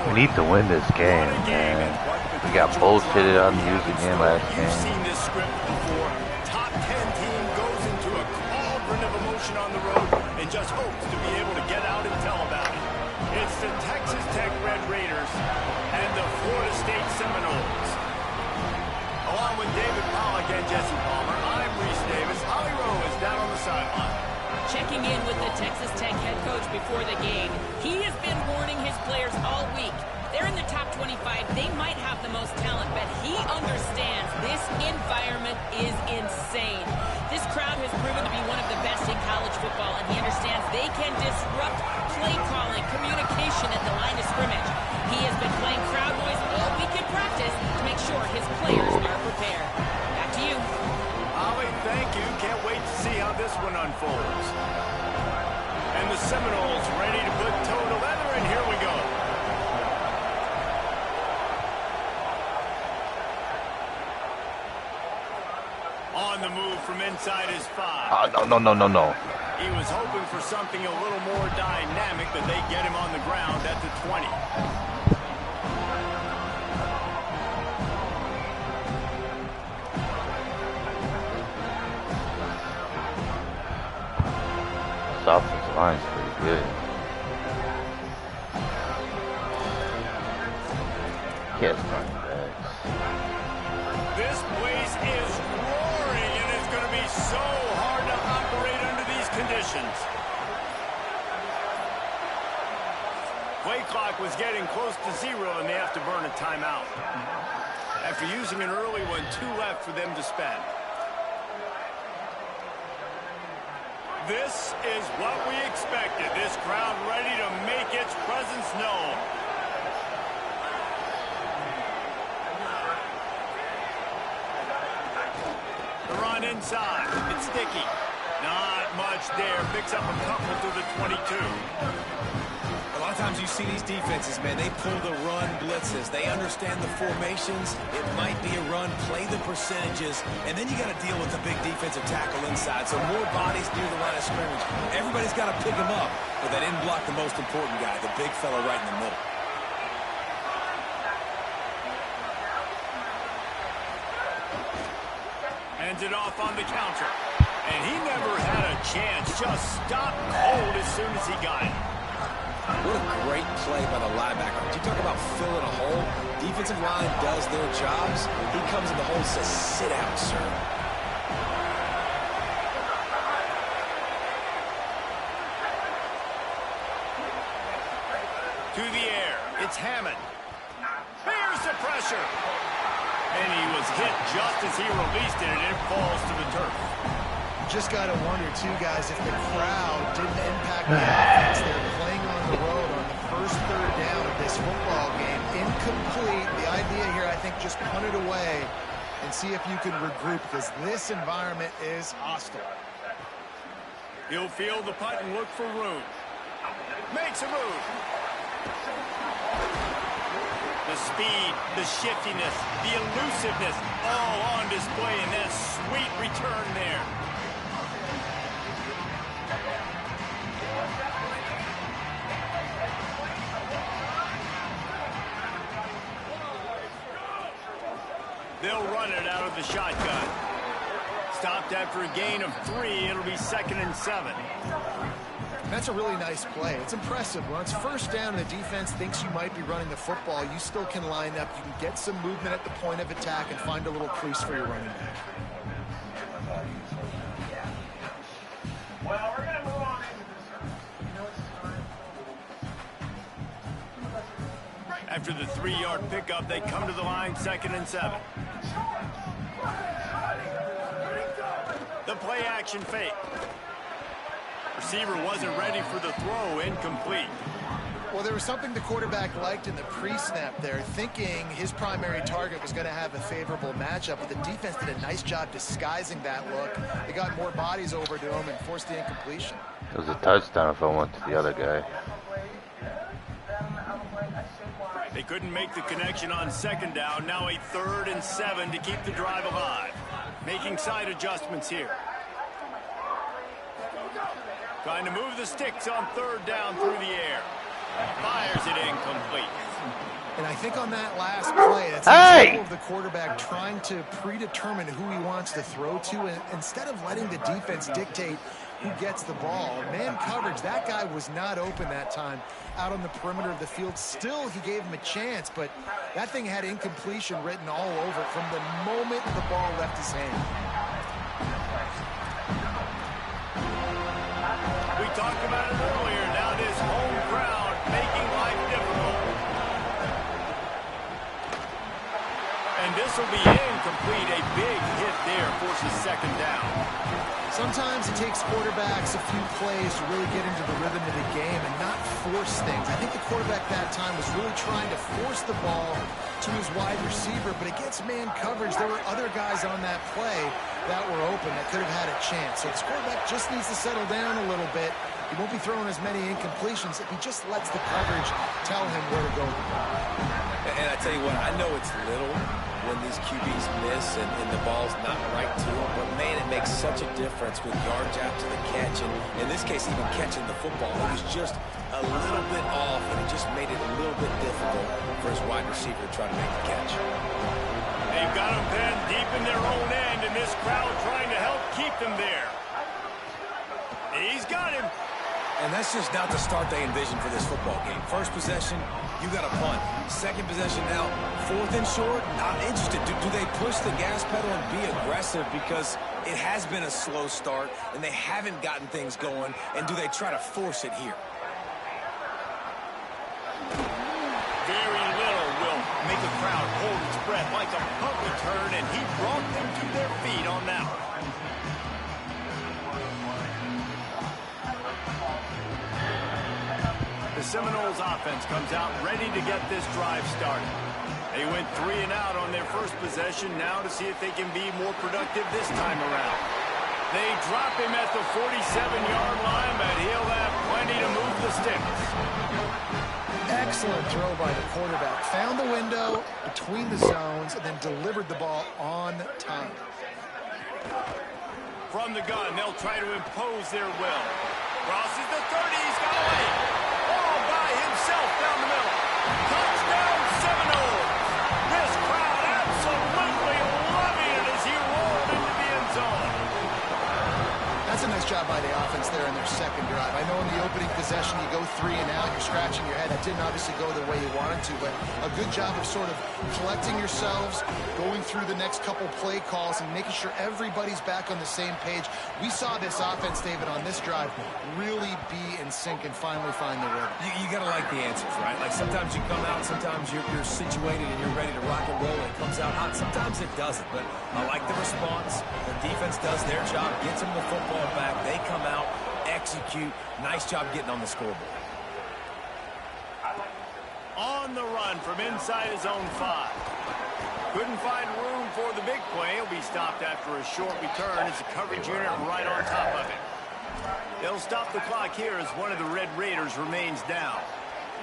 We need to win this game, man. We got bullshitted on using him last game. You've seen this script before. Top 10 team goes into a cauldron of emotion on the road and just hopes to be able to get out and tell about it. It's the Texas Tech Red Raiders and the Florida State Seminoles. Along with David Pollack and Jesse Palmer, I'm Reese Davis. Holly Rowe is down on the sideline. Checking in with the Texas Tech head coach before the game. He has been warning his players all week. They're in the top 25. They might have the most talent, but he understands this environment is insane. This crowd has proven to be one of the best in college football, and he understands they can disrupt play calling, communication at the line of scrimmage. He has been playing crowd noise all week in practice to make sure his players are prepared. Back to you. Holly, thank you. Can't wait to see how this one unfolds. And the Seminoles ready to put toe to leather, and here we go. On the move from inside his 5. No. He was hoping for something a little more dynamic, but they get him on the ground at the 20. This offensive line's pretty good. Yes, running backs. This place is roaring, and it's going to be so hard to operate under these conditions. Play clock was getting close to 0, and they have to burn a timeout. After using an early one, 2 left for them to spend. This is what we expected. This crowd ready to make its presence known. The run inside. It's sticky. Not much there. Picks up a couple to the 22. A lot of times you see these defenses, man, they pull the run blitzes. They understand the formations. It might be a run, play the percentages, and then you got to deal with the big defensive tackle inside. So more bodies near the line of scrimmage. Everybody's got to pick him up, but they didn't block the most important guy, the big fella right in the middle. Hands it off on the counter. And he never had a chance. Just stopped cold as soon as he got it. What a great play by the linebacker. Did you talk about filling a hole? Defensive line does their jobs. He comes in the hole and says, sit out, sir. To the air. It's Hammond. Here's the pressure. And he was hit just as he released it, and it falls to the turf. Just got to wonder, too, guys, if the crowd didn't impact the offense. They're playing on the road on the first third down of this football game. Incomplete. The idea here, I think, just punt it away and see if you can regroup, because this environment is hostile. He'll field the punt and look for room. Makes a move. The speed, the shiftiness, the elusiveness, all on display in that sweet return there. They'll run it out of the shotgun. Stopped after a gain of 3. It'll be 2nd and 7. That's a really nice play. It's impressive. When it's first down and the defense thinks you might be running the football, you still can line up. You can get some movement at the point of attack and find a little crease for your running back. Well, we're going to move on. After the 3-yard pickup, they come to the line 2nd and 7. play action fake. Receiver wasn't ready for the throw, incomplete. Well, there was something the quarterback liked in the pre-snap there, thinking his primary target was going to have a favorable matchup, but the defense did a nice job disguising that look. They got more bodies over to him and forced the incompletion. It was a touchdown if I went to the other guy. They couldn't make the connection on second down. Now a 3rd and 7 to keep the drive alive. Making side adjustments here. Trying to move the sticks on 3rd down through the air. Fires it incomplete. And I think on that last play, it's an example of the quarterback trying to predetermine who he wants to throw to, and instead of letting the defense dictate who gets the ball. Man coverage, that guy was not open that time out on the perimeter of the field. Still, he gave him a chance, but that thing had incompletion written all over it from the moment the ball left his hand. We talked about it earlier. Now this home crowd making life difficult. And this will be incomplete. A big hit there forces second down. Sometimes it takes quarterbacks a few plays to really get into the rhythm of the game and not force things. I think the quarterback that time was really trying to force the ball to his wide receiver, but against man coverage, there were other guys on that play that were open that could have had a chance. So this quarterback just needs to settle down a little bit. He won't be throwing as many incompletions if he just lets the coverage tell him where to go. And I tell you what, I know it's little when these QBs miss and the ball's not right to them, but man, it makes such a difference with yards after the catch, and in this case, even catching the football. It was just a little bit off, and it just made it a little bit difficult for his wide receiver to try to make the catch. They've got him pinned deep in their own end, and this crowd trying to help keep them there. He's got him. And that's just not the start they envisioned for this football game. First possession, you got a punt. Second possession now, 4th and short, not interested. Do they push the gas pedal and be aggressive because it has been a slow start and they haven't gotten things going, and do they try to force it here? Very little will make a crowd hold its breath like a punt return, and he brought them to their feet on that one. The Seminoles offense comes out ready to get this drive started. They went 3 and out on their first possession, now to see if they can be more productive this time around. They drop him at the 47-yard line, but he'll have plenty to move the sticks. Excellent throw by the quarterback. Found the window between the zones and then delivered the ball on time. From the gun, they'll try to impose their will. Crosses the 30, he's got away. All by himself down the middle. Touchdown Seminoles. This crowd absolutely loving it as he rolled into the end zone. That's a nice job by the offense there in their second drive. I know in the opening possession you go 3 and out, you're scratching your head. That didn't obviously go the way you wanted to, but a good job of sort of collecting yourselves, going through the next couple play calls and making sure everybody's back on the same page. We saw this offense, David, on this drive really be in sync and finally find the rhythm. You got to like the answers, right? Like sometimes you come out, sometimes you're situated and you're ready to rock and roll and it comes out hot. Sometimes it doesn't, but I like the response. The defense does their job, gets them the football back. They come out, execute. Nice job getting on the scoreboard. On the run from inside his own 5. Couldn't find room for the big play. He'll be stopped after a short return. It's a coverage unit right on top of it. They'll stop the clock here as one of the Red Raiders remains down.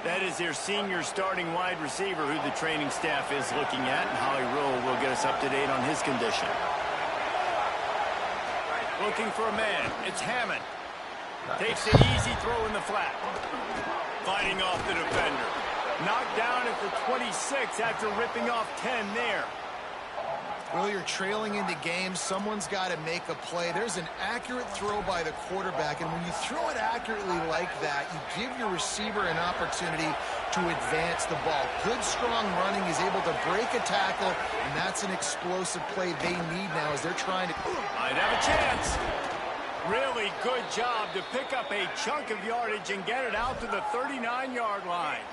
That is their senior starting wide receiver who the training staff is looking at, and Holly Rowe will get us up to date on his condition. Looking for a man. It's Hammond. Takes the easy throw in the flat. Fighting off the defender. Knocked down at the 26 after ripping off 10 there. Well, you're trailing in the game. Someone's got to make a play. There's an accurate throw by the quarterback, and when you throw it accurately like that, you give your receiver an opportunity to advance the ball. Good, strong running. He's able to break a tackle, and that's an explosive play they need now as they're trying to... Might have a chance. Really good job to pick up a chunk of yardage and get it out to the 39-yard line.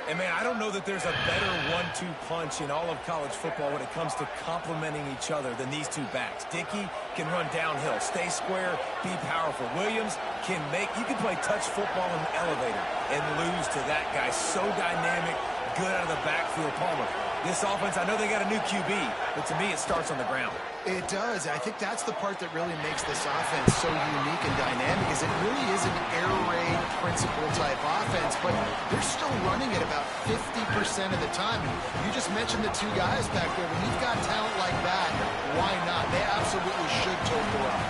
And, man, I don't know that there's a better 1-2 punch in all of college football when it comes to complementing each other than these two backs. Dickey can run downhill, stay square, be powerful. Williams can you can play touch football in the elevator and lose to that guy. So dynamic, good out of the backfield. Palmer, this offense, I know they got a new QB, but to me it starts on the ground. It does. I think that's the part that really makes this offense so unique and dynamic is it really is an air raid principle type offense, but they're still running it about 50% of the time. You just mentioned the two guys back there. When you've got talent like that, why not? They absolutely should tote the rock.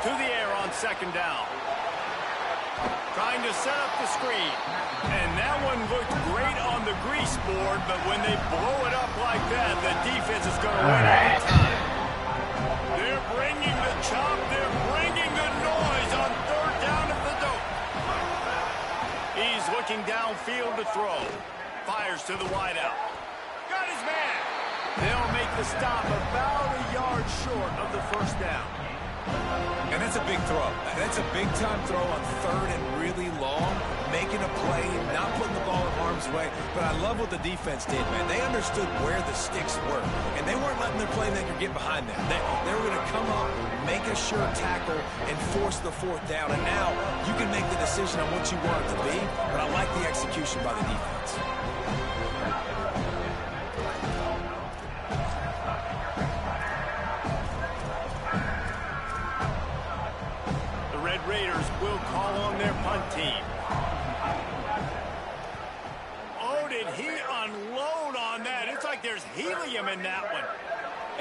To the air on second down. Trying to set up the screen. And that one looked great on the grease board, but when they blow it up like that, the defense is going to win every time. They're bringing the chop. They're bringing the noise on third down at the dope. He's looking downfield to throw. Fires to the wideout. Got his man. They'll make the stop about a yard short of the first down. And that's a big throw. That's a big-time throw on third and really long, making a play, not putting the ball in harm's way. But I love what the defense did, man. They understood where the sticks were, and they weren't letting their playmaker get behind them. They were going to come up, make a sure tackle, and force the fourth down. And now you can make the decision on what you want it to be, but I like the execution by the defense. Raiders will call on their punt team. Oh, did he unload on that? It's like there's helium in that one.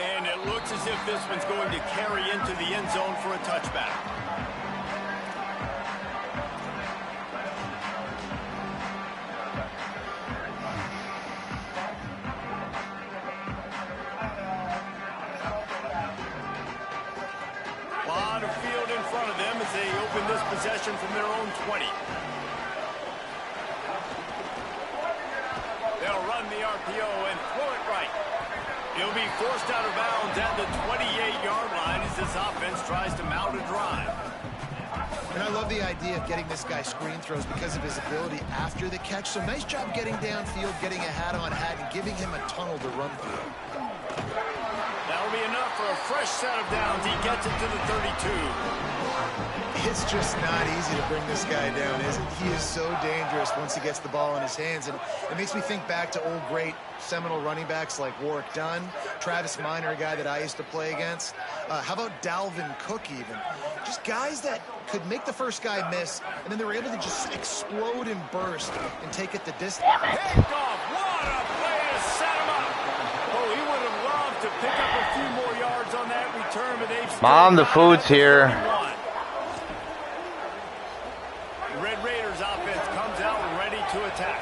And it looks as if this one's going to carry into the end zone for a touchback. They open this possession from their own 20. They'll run the RPO and throw it right. He'll be forced out of bounds at the 28-yard line as this offense tries to mount a drive. And I love the idea of getting this guy screen throws because of his ability after the catch. So nice job getting downfield, getting a hat-on-hat, and giving him a tunnel to run through. That'll be enough for a fresh set of downs. He gets it to the 32. It's just not easy to bring this guy down, is it? He is so dangerous once he gets the ball in his hands. And it makes me think back to old great seminal running backs like Warwick Dunn, Travis Minor, a guy that I used to play against. How about Dalvin Cook even? Just guys that could make the first guy miss, and then they were able to just explode and burst and take it the distance. Picked off. What a play to set him up. Oh, he would have loved to pick up a few more yards on that return, but they've still Mom, the food's here. To attack.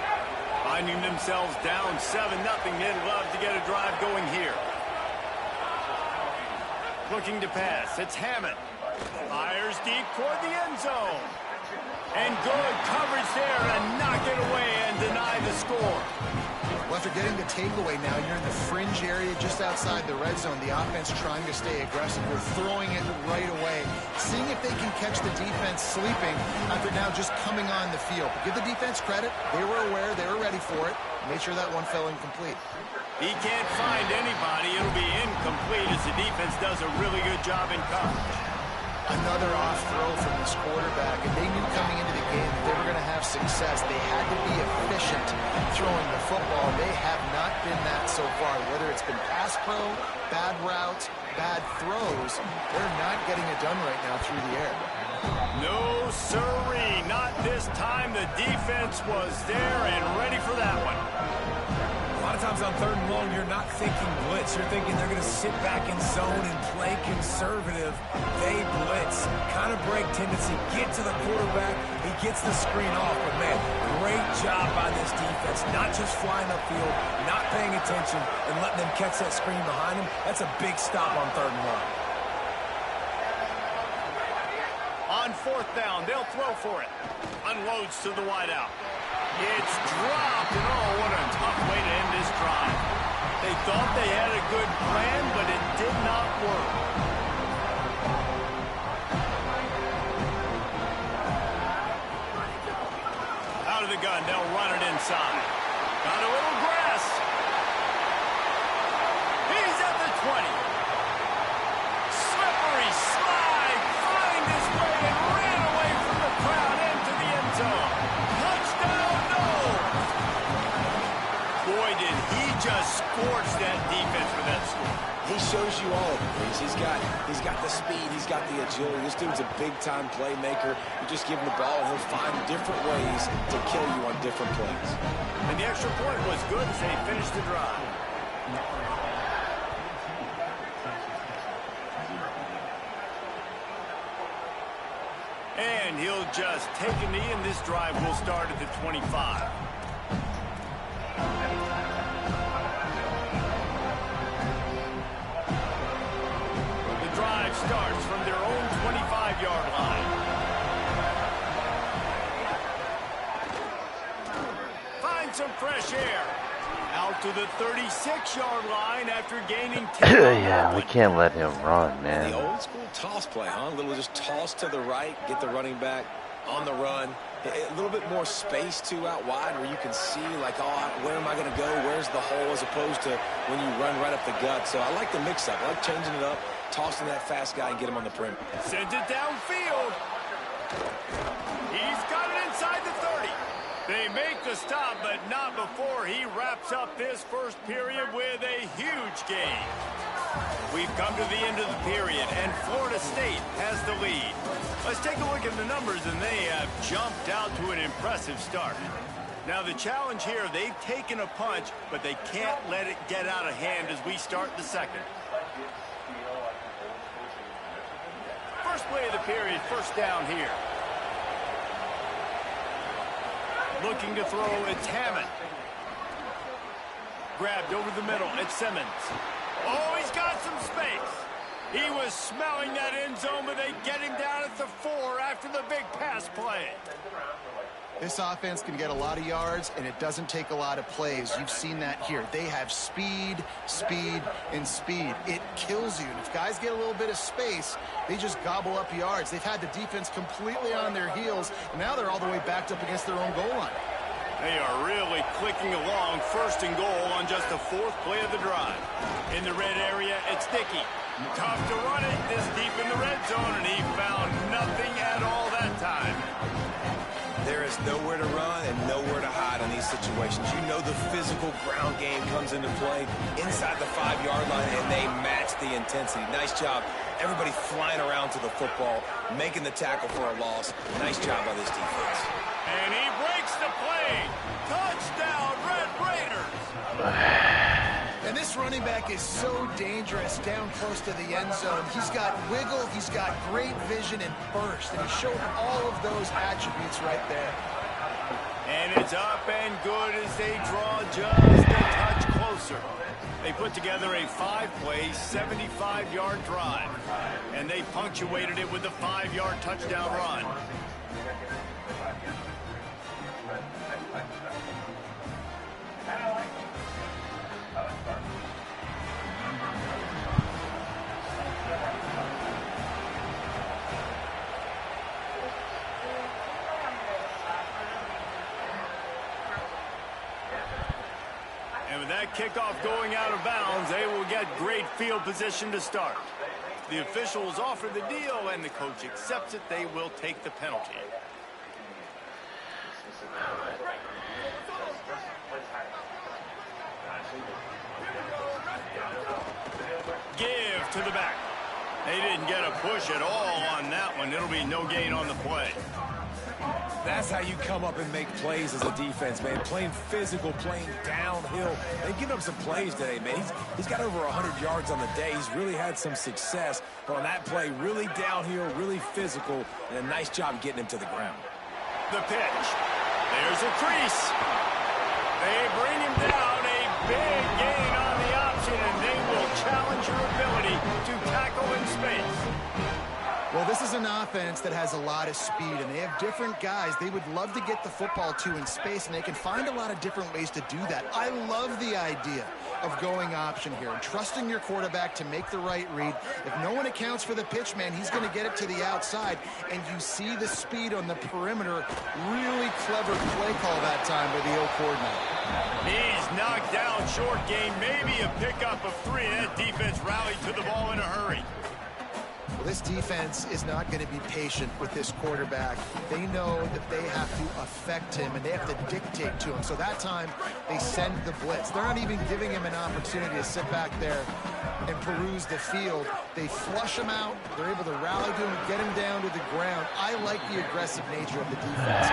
Finding themselves down 7-0, they'd love to get a drive going here. Looking to pass, it's Hammond. Fires deep toward the end zone. And good coverage there to knock it away and deny the score. Well, after getting the takeaway now, you're in the fringe area just outside the red zone. The offense trying to stay aggressive. We're throwing it right away, seeing if they can catch the defense sleeping after now just coming on the field. Give the defense credit. They were aware. They were ready for it. Made sure that one fell incomplete. He can't find anybody. It'll be incomplete as the defense does a really good job in coverage. Another off throw from this quarterback, and they knew coming into the game that they were going to have success. They had to be efficient throwing the football. They have not been that so far. Whether it's been pass pro, bad routes, bad throws, they're not getting it done right now through the air. No, sirree. Not this time. The defense was there and ready for that one. A lot of times on third and long, you're not thinking blitz. You're thinking they're going to sit back in zone and play conservative. They blitz, kind of break tendency, get to the quarterback. He gets the screen off. But, man, great job by this defense. Not just flying upfield, not paying attention, and letting them catch that screen behind him. That's a big stop on third and long. On fourth down, they'll throw for it. Unloads to the wideout. It's dropped, and oh, what a tough way to end this drive. They thought they had a good plan, but it did not work. Out of the gun, they'll run it in inside. Got a little grass. He's at the 20. Slippery slide. Find his way and ran away from the crowd into the end zone. Touchdown, no. Boy, did he just scorch that defense with that score. He shows you all of it, Breeze. He's got the speed. He's got the agility. This dude's a big-time playmaker. You just give him the ball, and he'll find different ways to kill you on different plays. And the extra point was good as they finished the drive. And he'll just take a knee, and this drive will start at the 25. Starts from their own 25-yard line. Find some fresh air. Out to the 36-yard line after gaining 10. Yeah, we can't let him run, man. The old school toss play, huh? A little just toss to the right, get the running back on the run. A little bit more space, too, out wide where you can see, like, oh, where am I going to go? Where's the hole? As opposed to when you run right up the gut. So I like the mix-up. I like changing it up, tossing that fast guy and get him on the perimeter. Sends it downfield. He's got it inside the 30. They make the stop, but not before he wraps up this first period with a huge gain. We've come to the end of the period, and Florida State has the lead. Let's take a look at the numbers, and they have jumped out to an impressive start. Now, the challenge here, they've taken a punch, but they can't let it get out of hand as we start the second. First play of the period, first down here. Looking to throw, it's Hammond. Grabbed over the middle, it's Simmons. Oh, he's got some space. He was smelling that end zone, but they get him down at the 4 after the big pass play. This offense can get a lot of yards, and it doesn't take a lot of plays. You've seen that here. They have speed, speed, and speed. It kills you. And if guys get a little bit of space, they just gobble up yards. They've had the defense completely on their heels, and now they're all the way backed up against their own goal line. They are really clicking along, first and goal on just the 4th play of the drive. In the red area, it's Dickey. Tough to run it this deep in the red zone, and he found nothing at all that time. There is nowhere to run and nowhere to hide in these situations. You know the physical ground game comes into play inside the 5-yard line, and they match the intensity. Nice job. Everybody flying around to the football, making the tackle for a loss. Nice job by this defense. And he breaks the play. Touchdown, Red Raiders. And this running back is so dangerous down close to the end zone. He's got wiggle, he's got great vision and burst, and he showed all of those attributes right there. And it's up and good as they draw just a touch closer. They put together a 5-play, 75-yard drive, and they punctuated it with a 5-yard touchdown run. And with that kickoff going out of bounds, they will get great field position to start. The officials offer the deal, and the coach accepts it. They will take the penalty. Give to the back. They didn't get a push at all on that one. It'll be no gain on the play. That's how you come up and make plays as a defense, man. Playing physical, playing downhill. They've given up some plays today, man. He's got over 100 yards on the day. He's really had some success. But on that play, really downhill, really physical, and a nice job getting him to the ground. The pitch. There's a crease. They bring him down. A big gain on the option, and they will challenge your ability to tackle in space. Well, this This is an offense that has a lot of speed, and they have different guys they would love to get the football to in space, and they can find a lot of different ways to do that. I love the idea of going option here and trusting your quarterback to make the right read. If no one accounts for the pitch, man, he's going to get it to the outside, and you see the speed on the perimeter. Really clever play call that time by the O coordinator. He's knocked down, short game, maybe a pickup of 3. That defense rallied to the ball in a hurry. Well, this defense is not going to be patient with this quarterback. They know that they have to affect him, and they have to dictate to him. So that time, they send the blitz. They're not even giving him an opportunity to sit back there and peruse the field. They flush him out. They're able to rally to him, get him down to the ground. I like the aggressive nature of the defense.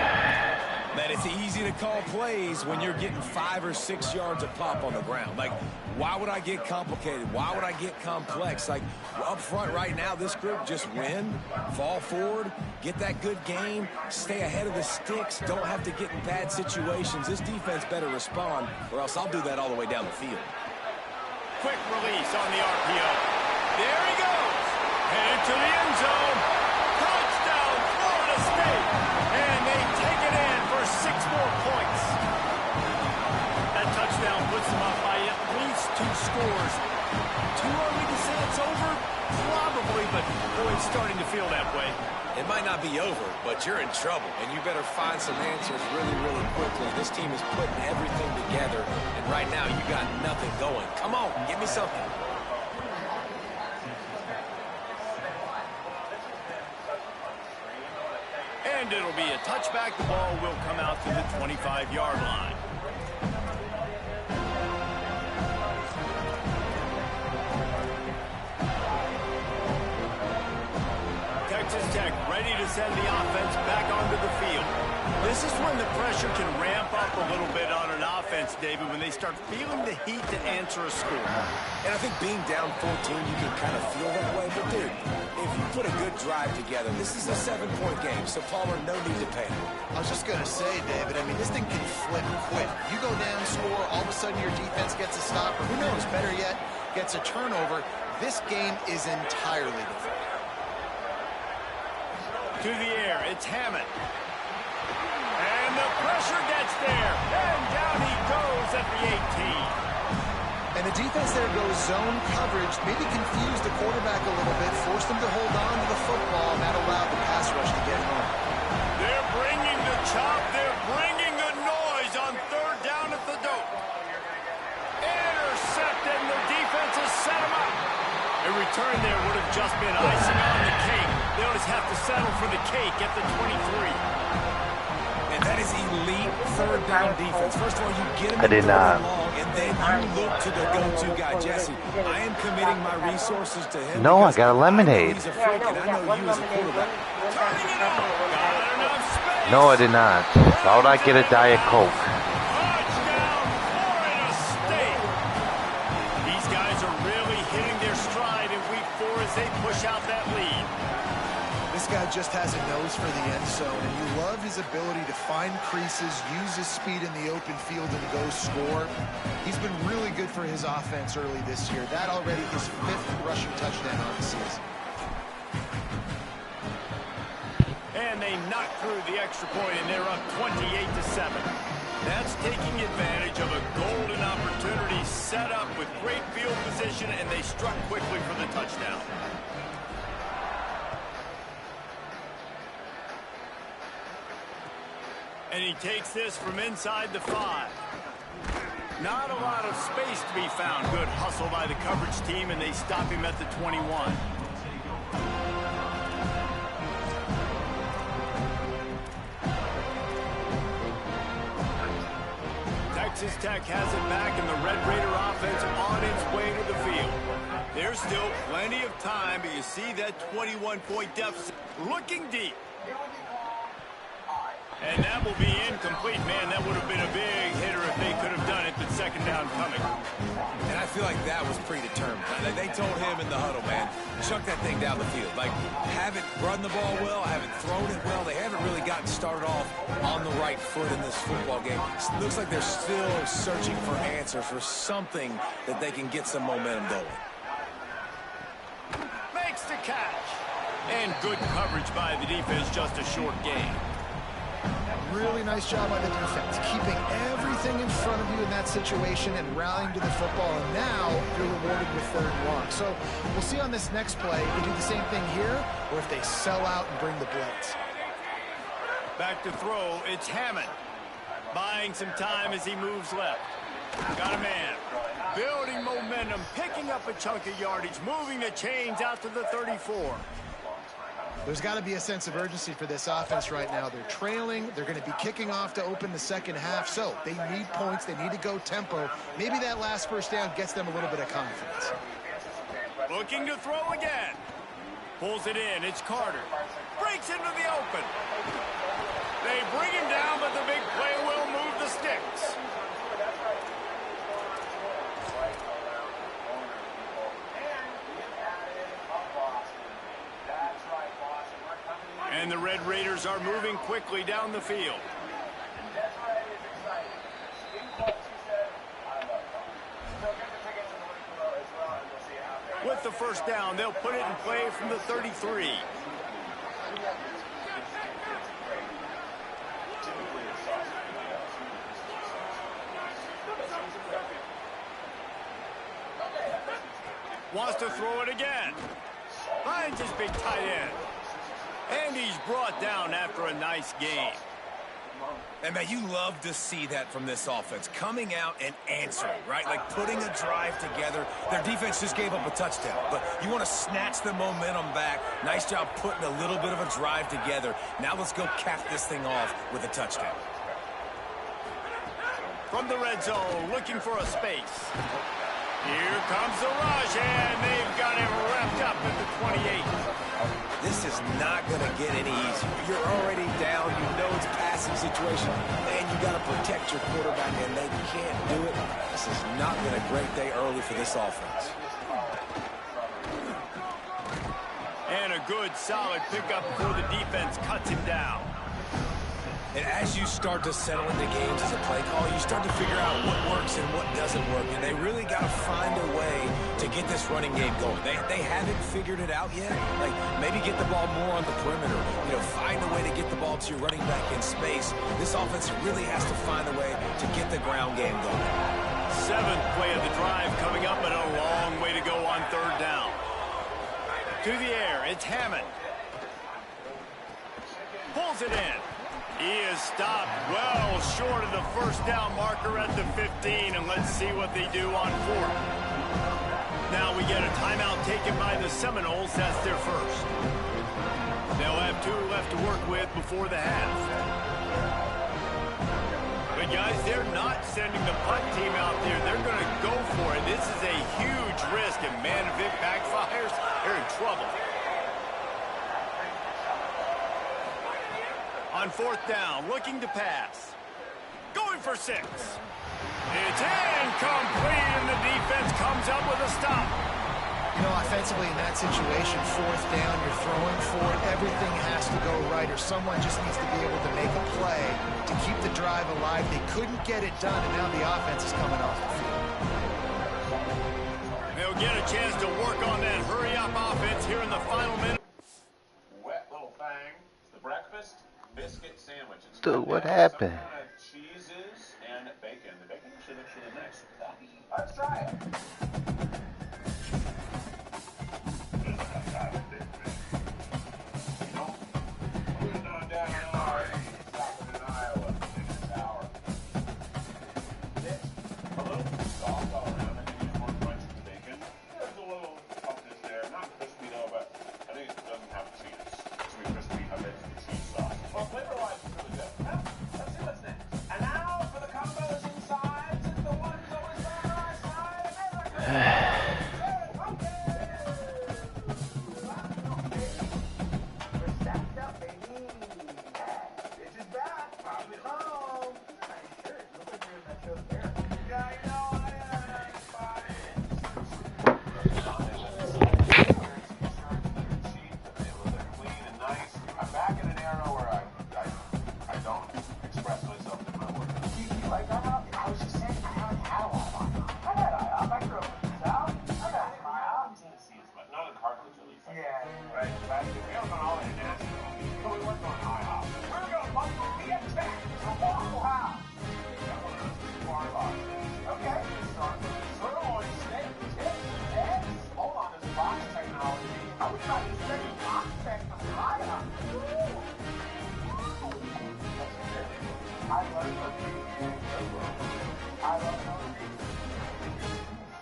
Man, it's easy to call plays when you're getting 5 or 6 yards of pop on the ground. Like, why would I get complicated? Why would I get complex? Like, up front right now, this group just win, fall forward, get that good game, stay ahead of the sticks, don't have to get in bad situations. This defense better respond, or else I'll do that all the way down the field. Quick release on the RPO. There he goes. Headed to the end zone. Touchdown, Florida State. And they take it in for 6 more points. That touchdown puts them up by at least 2 scores. Too early to say it's over? Probably, but boy, it's starting to feel that way. It might not be over, but you're in trouble, and you better find some answers really, really quickly. This team is putting everything together, and right now you got nothing going. Come on, give me something. And it'll be a touchback. The ball will come out to the 25-yard line. Texas Tech ready to send the offense back onto the field. This is when the pressure can ramp up a little bit on an offense, David, when they start feeling the heat to answer a score. And I think being down 14, you can kind of feel that way. But, dude, if you put a good drive together, this is a 7-point game, so Palmer, no need to panic. I was just going to say, David, I mean, this thing can flip quick. You go down, score, all of a sudden your defense gets a stop, or who knows, better yet, gets a turnover. This game is entirely different. To the air, it's Hammond. And the pressure gets there. And down he goes at the 18. And the defense there goes zone coverage, maybe confused the quarterback a little bit, forced him to hold on to the football, and that allowed the pass rush to get home. They're bringing the chop. They're bringing the noise on 3rd down at the dope. Intercepted, and the defense has set him up. A return there would have just been icing on the cake. They'll just have to settle for the cake at the 23. And that is elite 3rd down defense. First of all, you get him I did not. long, and then you look to the go-to guy, Jesse. I am committing my resources to him. No, I got a lemonade. He's a freak, and I know you as a quarterback. Turning it on. Got enough space. No, I did not. Why would I get a Diet Coke? Touchdown, Florida State. These guys are really hitting their stride in week 4 as they push out that lead. This guy just has a nose for the end zone, and you love his ability to find creases, use his speed in the open field, and go score. He's been really good for his offense early this year. That already his 5th rushing touchdown on the season. And they knock through the extra point, and they're up 28-7. That's taking advantage of a golden opportunity set up with great field position, and they struck quickly for the touchdown. And he takes this from inside the 5. Not a lot of space to be found. Good hustle by the coverage team, and they stop him at the 21. Texas Tech has it back, and the Red Raider offense on its way to the field. There's still plenty of time, but you see that 21-point deficit looking deep. And that will be incomplete. Man, that would have been a big hitter if they could have done it, but 2nd down coming. And I feel like that was predetermined. They told him in the huddle, man, chuck that thing down the field. Like, haven't run the ball well, haven't thrown it well. They haven't really gotten started off on the right foot in this football game. It looks like they're still searching for answers, for something that they can get some momentum going. Makes the catch. And good coverage by the defense, just a short gain. Really nice job by the defense, keeping everything in front of you in that situation and rallying to the football, and now you're rewarded with 3rd and long. So we'll see on this next play if they do the same thing here or if they sell out and bring the blitz. Back to throw, it's Hammond. Buying some time as he moves left. Got a man. Building momentum, picking up a chunk of yardage, moving the chains out to the 34. There's got to be a sense of urgency for this offense right now. They're trailing. They're going to be kicking off to open the second half. So they need points. They need to go tempo. Maybe that last first down gets them a little bit of confidence. Looking to throw again. Pulls it in. It's Carter. Breaks into the open. They bring him down, but the big play will move the sticks. And the Red Raiders are moving quickly down the field. With the first down, they'll put it in play from the 33. Wants to throw it again. Finds his big tight end. And he's brought down after a nice game. And, man, you love to see that from this offense. Coming out and answering, right? Like putting a drive together. Their defense just gave up a touchdown. But you want to snatch the momentum back. Nice job putting a little bit of a drive together. Now let's go cap this thing off with a touchdown. From the red zone, looking for a space. Here comes the rush, and they've got him wrapped up at the 28. This is not going to get any easier. You're already down. You know it's a passing situation. Man, you got to protect your quarterback, and they can't do it. This has not been a great day early for this offense. And a good, solid pickup before the defense cuts him down. And as you start to settle into games as a play call, you start to figure out what works and what doesn't work. And they really got to find a way to get this running game going. They haven't figured it out yet. Like, maybe get the ball more on the perimeter. You know, find a way to get the ball to your running back in space. This offense really has to find a way to get the ground game going. 7th play of the drive coming up, and a long way to go on 3rd down. To the air, it's Hammond. Pulls it in. He is stopped well short of the first down marker at the 15, and let's see what they do on 4th. Now we get a timeout taken by the Seminoles. That's their first. They'll have 2 left to work with before the half. But guys, they're not sending the punt team out there. They're going to go for it. This is a huge risk, and man, if it backfires, they're in trouble. On 4th down, looking to pass. Going for 6. It's incomplete, and the defense comes up with a stop. You know, offensively in that situation, 4th down, you're throwing for it. Everything has to go right, or someone just needs to be able to make a play to keep the drive alive. They couldn't get it done, and now the offense is coming off the field. They'll get a chance to work on that hurry-up offense here in the final minute. Wet little thing, the breakfast biscuit sandwich. Dude, what happened? Some kind of cheeses and bacon. The bacon should actually nice. Let's try it.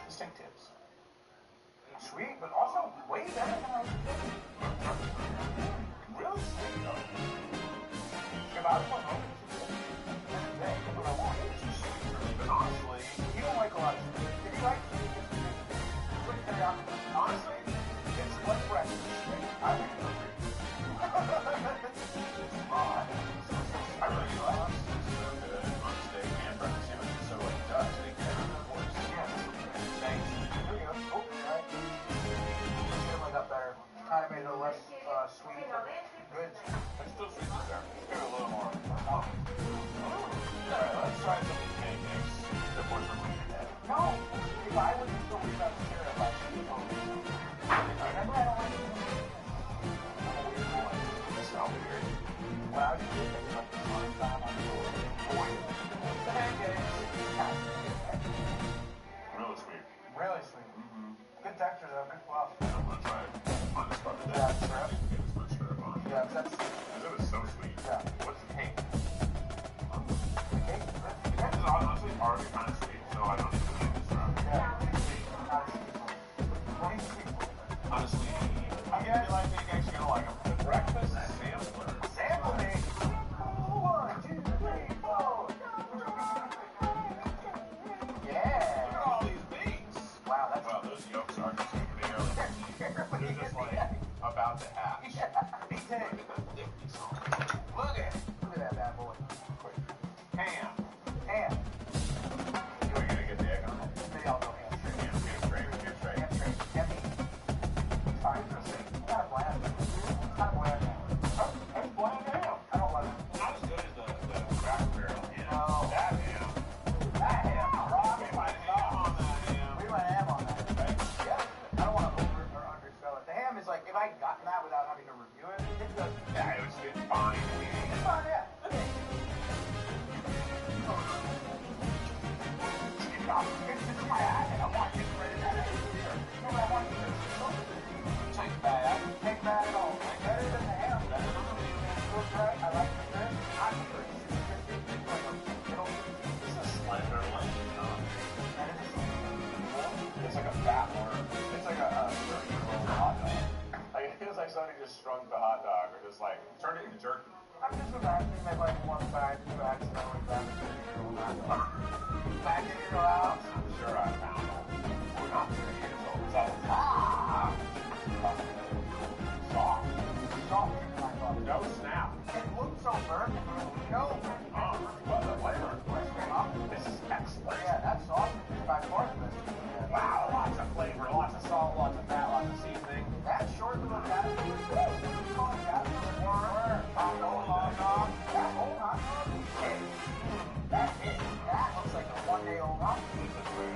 Distinctives. Sweet, but also way better than I was thinking. Real sweet, though. If I was one home, that's what I want. But honestly, you don't like a lot of sweet. If you like sweet, honestly, it's like breakfast. I think it's okay. I really do like it. It's so good on steak and breakfast sandwiches. So like Dutch, they can of course. Yeah, thanks. Here you go. Oh, right. Definitely got better. Kind of made it a little less sweet. Good. But still sweet to there. Let's give it a little more. Alright, let's try some of these pancakes. They're more for me. No. If I was still worried about the syrup, I should be home. Remember, I don't like it. I'm a weird boy. That's not weird. When I was a kid, it was like the first time I was the pancakes. Really sweet. Really sweet. Mm-hmm. Good texture, though. Good fluff. I'm going to try it on this part. Yeah, syrup. Get as much syrup on. Yeah, because it was so sweet. Yeah. What's the cake? The cake? The cake is honestly already kind of sweet, so I don't need to make this syrup. Yeah. Honestly, I feel like they actually gonna like them. The breakfast sampler. Sample me. 1, 2, 3, 4. Yeah. Look at all these beans. Wow, that's. Wow, those yolks are just they're just like about to hatch. Yeah. Me too. Look at that bad boy. Ham. Are we gonna get the egg on it? Maybe I'll go ham straight. Ham straight. Ham straight. Yummy. Fine. Kind of bland. It's bland ham. I don't love it. Not as good as the Cracker Barrel ham. No. That ham. We might ham on that ham. We might ham on that. Right? Yeah. I don't want to over or undersell it. The ham is like, if I had gotten that without having to review it, it's good. Yeah, it was fine. It's fine, yeah. Okay. It's my eye, and I want to get ready to have it here. I want to take bad. Take bad at all. Better than the ham. Better than the ham. Feels right. I like the fish. I'm sure this is a slender lemon, It's like a fat worm. It's like a 30-year-old hot dog. Like, it feels like somebody just shrunk the hot dog or just like turned it into jerky. I'm just imagining that like one side you accidentally found a 30-year-old hot dog. Back in your house. I'm sure I found them. We're not 30 years old. So, soft. No snap. It looks so burnt. No. But the flavor. This is excellent. Yeah, that sausage is by far the best. Wow, lots of flavor, lots of salt, lots of fat, lots of seasoning. That short little caterpillar is good. We call it caterpillar worm. Hot dog. That whole hot dog is big. That looks like a one-day-old hot dog. This is good.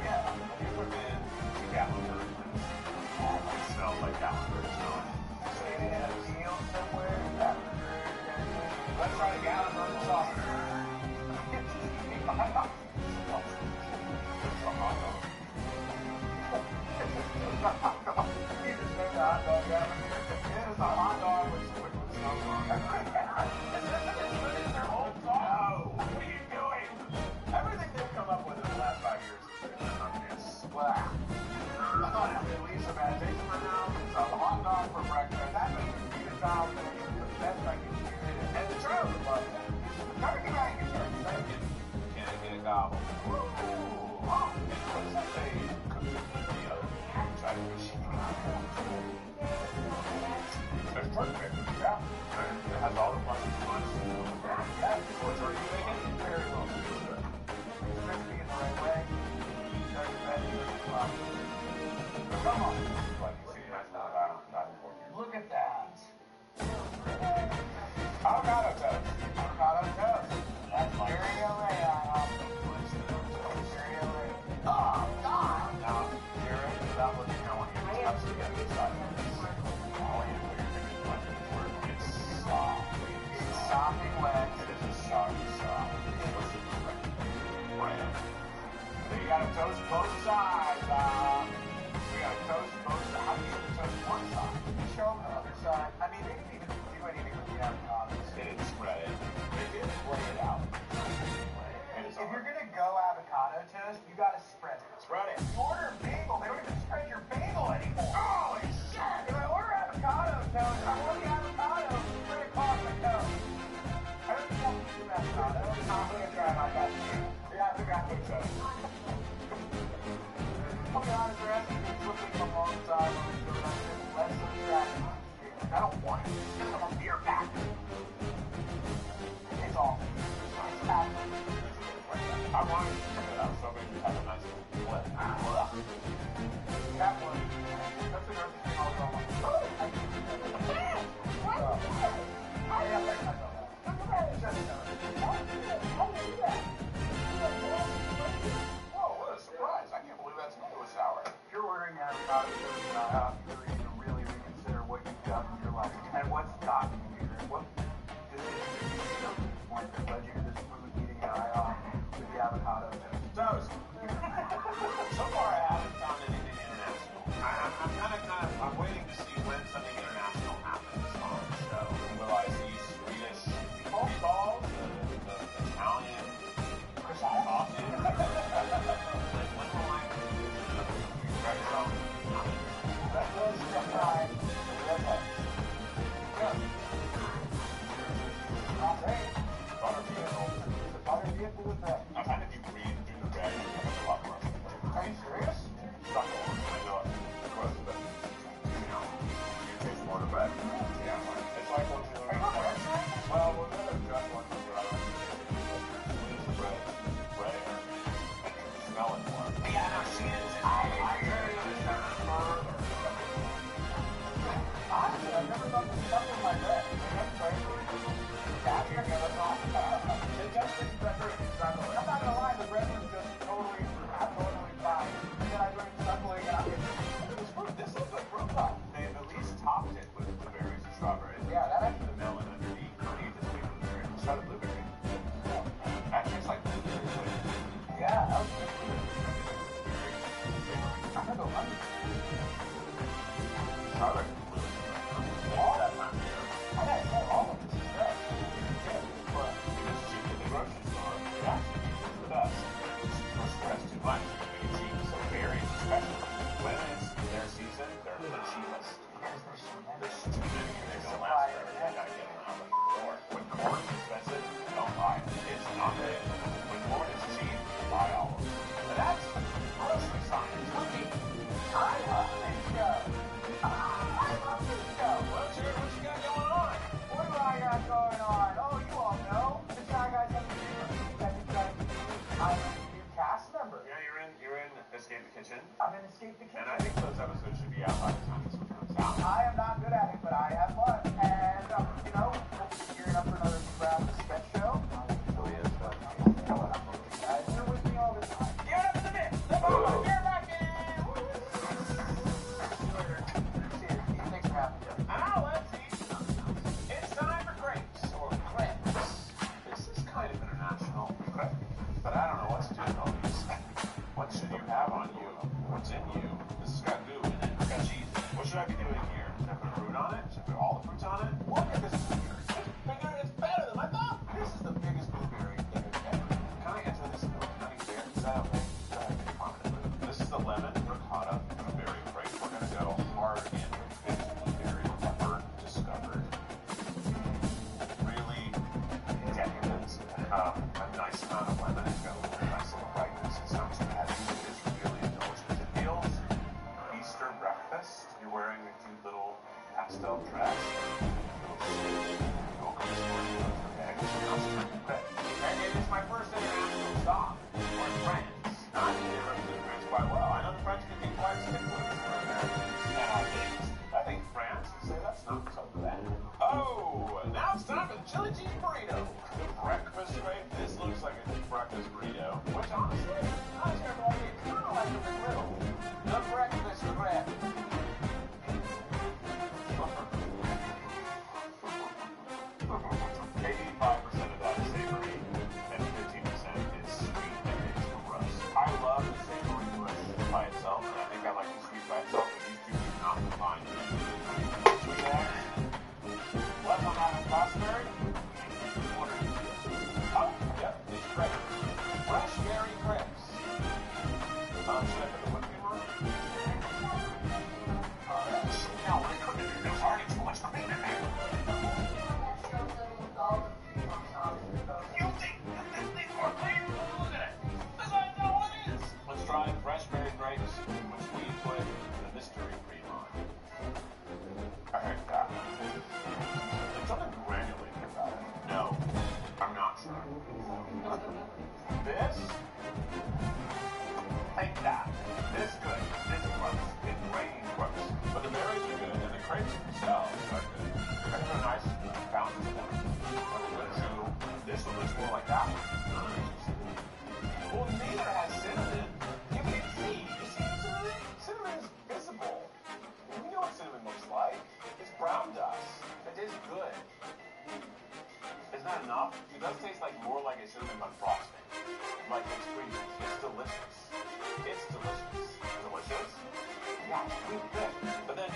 Yeah. Have you ever been to Gatlinburg? It smells like Gatlinburg. Say they had a meal somewhere in Gatlinburg. Let's try the Gatlinburg sausage. It's a hot dog. You just made the hot dog out of here. It is a hot dog with snow on it. Is their whole song? No. What are you doing? Everything they've come up with in the last 5 years is wow. I thought it would leave some adaptation for now. It's a hot dog for breakfast. That makes me feel child the best I can hear it. And the trailer would love that. Turkey bacon. Can I get a gobble? Ooh. Oh. What does that say? There's turkey bacon. Yeah. It has all the parts you want. Yeah. For turkey bacon, very well. It's good. It's crispy in the right way. Turkey bacon is well. Come on. Like you see, that's not back and forth. Look at that. Avocado toast. Avocado toast. That's very LA. Oh, God! Now, Jared, without looking, I want you to touch the other side. All you do is it's soft. It's soft and wet. It is a soggy soft. Right. So you gotta toast both sides. We got show them the other side. I mean, they didn't even do anything with the avocados. They didn't spread it. They didn't lay it out. And If you're gonna go avocado toast, you gotta spread it. Spread it. You order a bagel, they don't even spread your bagel anymore. Holy shit! If I order avocado toast, I want the avocado spread across the toast. I don't think I'll do avocado. I'm gonna try my best. Yeah, avocado toast. I'll be honest, the recipe is looking a long time on the show. Less attractive. I don't want it. Because I'm a beer back. It's all. It's absolutely. I wanted to figure it out so maybe have a nice little flip. That one. That's the nervous thing I'll go on. Whoa, what a surprise. I can't believe that tomato was sour. If you're ordering avocado toast in IHOP, you're going to really reconsider what you've done in your life and what's gotten you here. What decisions that led you to this food eating at IHOP with the avocado toast. So far, I haven't found anything international. I'm waiting to see when something international happens on the show. Will I see Swedish meatballs, the Italian coffee? Like, when will I try some? That was the time. Butter vehicle. The butter vehicle with that. I've had if you read through the red, it's a lot more. Are you serious? Stuck on. I know it. Of course, but you taste more of the bread. Yeah, it's like once you learn the bread. Well, we're gonna just one of the bread. It's the bread. Bread air. And you can smell it more. Yeah, no, she is. I really understand further. Honestly, I've never thought to stuff with my bread. That's crazy. That's the other thought. It just makes bread very struggling. I'm not gonna lie, the bread was just totally fine. And then I started struggling and This looks like fruit pie. They at least topped it with blueberries and strawberries. Yeah, that actually. The melon underneath. Underneath is sweet blueberry. Instead of blueberry. That tastes like blueberry. Yeah, that was good. I'm gonna go hungry. Strawberry. All that time of year. I gotta try all of this stuff. But because it's cheap at the grocery store, it actually is the best. Don't stress too much. You're going to cheap, so berries especially. When it's their season, they're the cheapest. There's too many and they don't last forever. You gotta get them out of the door. When corn's expensive, don't buy it. It's not good. When corn is cheap, buy all of it. But that's grocery science. I love this show. I love this show. What you got going on? What do I got going on? Oh, you all know. The Shy Guys have to do. I'm a new cast member. Yeah, you're in Escape the Kitchen. I'm in Escape the Kitchen. And I think those episodes should be out by the time this one comes out. I am not good at it, but I have fun. And, you know, we'll be gearing up for another round of sketch show. Really is, but You're with me all the time. give it up to the mix. You're back in. Thanks for having me. Now let's eat something. It's time for grapes or crepes. This is kind of international, but I don't know what's doing all these. What should you have on you? What's in you? This has got goo in it. It's got cheese. What should I be doing here? Should I put fruit on it? Should I put all the fruits on it? Look at this blueberry. It's bigger. It's better than I thought. This is the biggest blueberry thing ever. Can I enter this honey bear? Is that okay? Go ahead, take a comment. This is the lemon ricotta blueberry grape. We're gonna go hard in with this blueberry never discovered. Really decadent. A nice amount of lemon. It's got a little nice little brightness. It sounds bad. It's really indulgent. It feels Easter breakfast. You're wearing a cute little pastel dress. And it is my first international stop. We're in France. I think they represent France quite well. I know the French can be quite sticklers for Americans. I think France would say that's not so bad. Oh, now it's time for the chili cheese burrito. The breakfast grape. This looks like a breakfast burrito. Which honestly, not terrible. It's kind of like a McGriddle. The breakfast grape. 85% of that is savory, and 15% is sweet, and it's gross. I love the savory bush by itself, and I think I like the sweet by itself, but these two do not combine. Sweet that for the whipped cream on? No, I couldn't. There's already too much cream in there. You think this needs more cream? Look at it. That's what I know it is. Let's try fresh berry grapes, which we put the mystery cream on. I heard that. There's something granulated about it. No, I'm not sure. This? Take that. This good. This works. It rains works. But the berries are good, and the grapes themselves are good. There's a nice balance to them. This one looks more like that one. Well, neither has cinnamon. You can see. You see cinnamon? Cinnamon is visible. We know what cinnamon looks like. It's brown dust. It is good. Isn't that enough? It does taste like more like a cinnamon bun frosting. Like it's creamy. It's delicious. It's delicious. Delicious? Yeah, it's really good. But then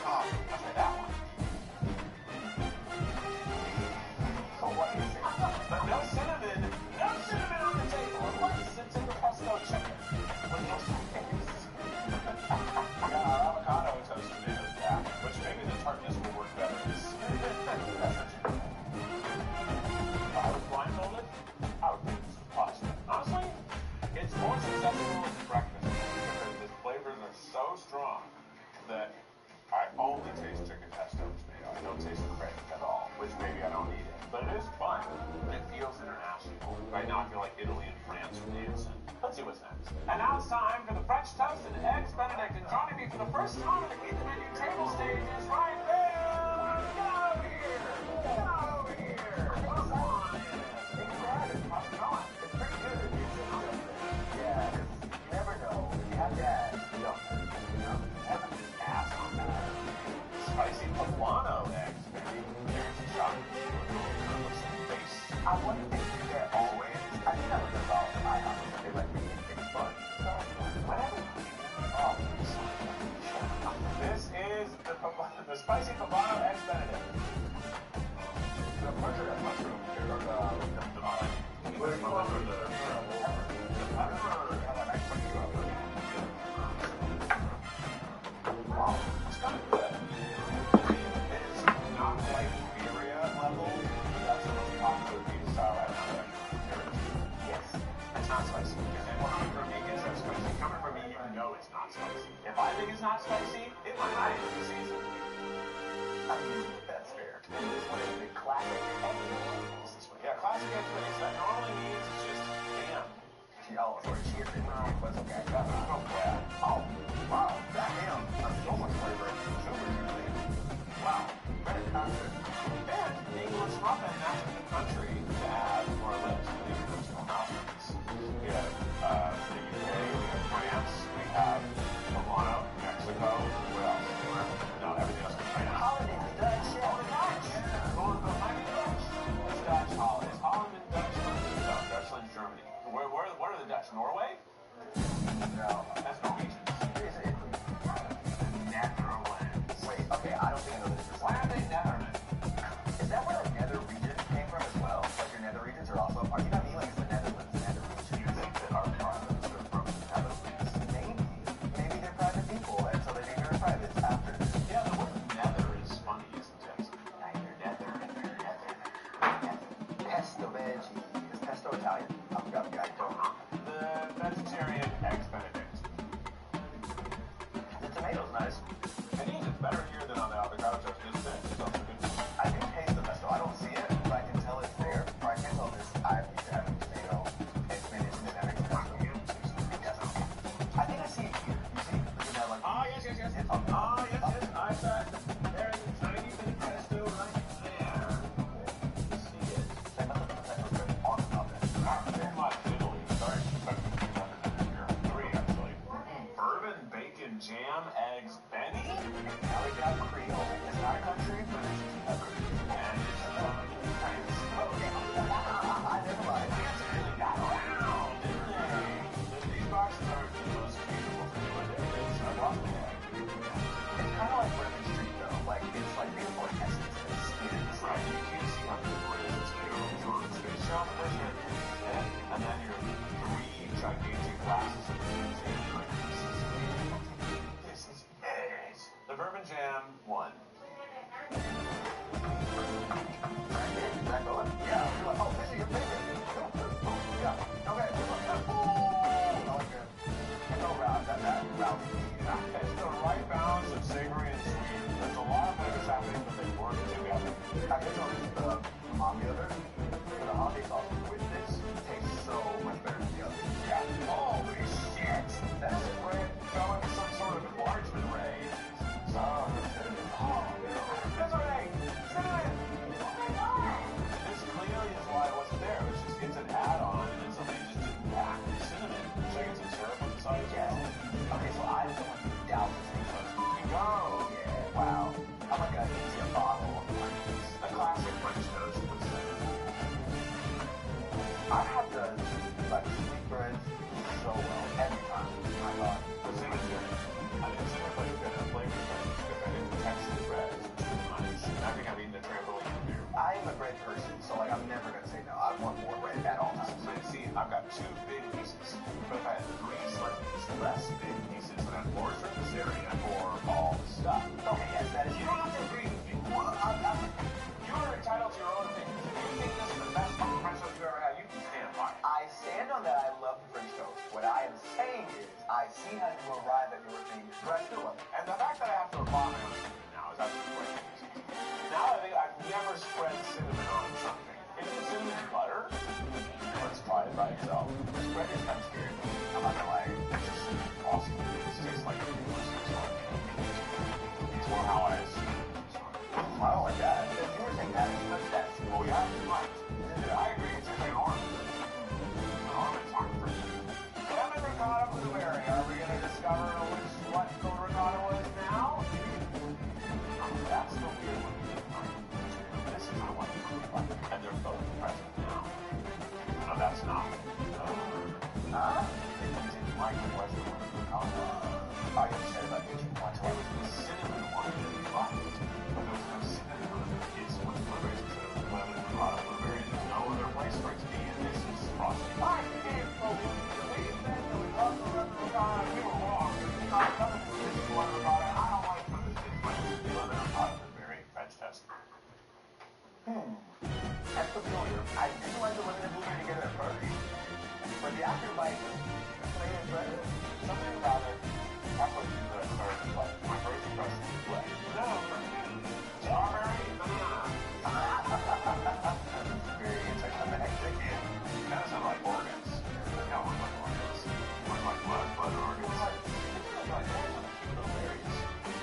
I'll try that one. So what is it? But no cinnamon on the table. Unless it's in the pesto chicken. With no spice. We got our avocado and toast tomatoes back, which maybe the tartness will work better. If I was blindfolded, I would pick this pasta. Honestly, it's more successful than breakfast because the flavors are so strong that I only taste chicken pesto tomato. I don't taste the crepe at all, which maybe I don't need it. But it is fun. It feels international. Right now I feel like Italy and France are dancing. Let's see what's next. And now it's time for the French toast and eggs Benedict. And joining me for the first time on the Eat the Menu table stage is Ryan Bell. Get over here. Get over here. What's on? Thanks for having me. How's it going? It's pretty good. Yeah, you never know. If you have gas, you don't. Have a ass on that. Spicy poblano eggs, baby. There's a shot. I wouldn't think you're there always. I think that was about my house. They let me in fun. So, whatever. Oh, this is the spicy poblano eggs Benedict. The mushroom here, or the pepper. Wow, it's kind of good. It is not like birria level. That's the most popular pizza style right now. Yes, it's not spicy. And what coming from me is that spicy. Coming from me, you know it's not spicy. If I think it's not spicy, it might not even be seasoned. I mean, that's fair. And this one is the classic egg benedict. This one. Yeah, classic egg benedict. That normally means it's just ham. Oh, or cheese. What's okay? Oh, yeah. Oh, wow. That ham has so much flavor. Super usually. Wow. Very constant. And England's not that natural in the country to have more or less the original mountains. We have the UK, we have France, we have Milano, Mexico. What else? No, everything else is France. Holland and Dutch. Holland behind the Dutch. It's Dutch, Holland. It's Holland and Dutchland. No, Dutchland's Germany. What are the Dutch? Norway? No. That's Norwegian. Is it? Netherlands. Wait, okay, I don't think I know this. Why are they Netherlands? Is that where the nether region came from as well? Like your nether regions are also, are you not meaning it's the Netherlands, the nether region? Do you think that our province are from the Netherlands? Maybe they're private people, and so they named their privates after this. Yeah, the word nether is funny, isn't it? Nether. Pesto veggie. Is pesto Italian? I don't know. The vegetarian eggs Benedict. The tomato's nice. It is. It's better here than on the avocado toast. It's also good. I can taste the pesto. I don't see it, but I can tell it's there. Or I can tell this. I'm used to having tomato and spinach and everything. Yes. I think I see it here. You see? Look at that, like. Oh, yes. It's up there. Oh, yes. I saw it. There is a tiny bit of pesto right there. You see it. They must have put pesto on the oven. Very much Italy. Sorry. Three, actually. Bourbon, bacon, jam, eggs, Benny. Now we got Creole. It's not a country, but it's another. And it's France. Okay. I never lied. Really got around, didn't they? These boxes aren't the most beautiful thing, but I love them. It's kind of like Bourbon Street, though. Like, it's like being more essence than skins. Right. You can't see how beautiful it is. It's beautiful. It's space shop, and then your three gigantic glasses of champagne drinks. two big pieces. But if I had three slightly less big pieces, then I'd more surface area for all the stuff. Okay, yes, that is. You don't have to agree with me. Well, you're entitled to your own opinion. If you think this is the best fucking French toast you've ever had, you can stand by it. I stand on that. I love the French toast. What I am saying is, I see how you arrive at your opinion, but I still love it. And the fact that I have to apply my own opinion now is actually quite easy. Now I think I've never spread cinnamon on something. Is it cinnamon butter? Let's try it by itself. This bread is kind of scary. I'm not gonna lie. It's just awesome. It tastes like a it's more how I assume. I don't like that. If you were saying that, it's much that. Well, yeah, right. I agree. It's like an orange. An orange hard for me. Lemon ricotta blueberry. Are we gonna discover what the ricotta was now? That's the weird one. This is the one. And they're both present now. No, that's not. It didn't like it was the one with ricotta. I understand about you want to. It was the cinnamon one that we liked. But there was no cinnamon on it. It's with blueberries instead of lemon ricotta blueberries. There's no other place for it to be, and this is frosting. I can't believe we said that we love the lemon ricotta. We were wrong. It's not coming to this is lemon ricotta. I don't like when this is like lemon ricotta blueberry French toast. That's familiar. I didn't like the lemon and blueberry together at first. But the afterbite, plain and bread, Something about it. Halfway through the third play. My first impression was play. No, strawberry banana. very anticlimactic. Kind of sound like organs. Yeah, one like organs. One like blood organs.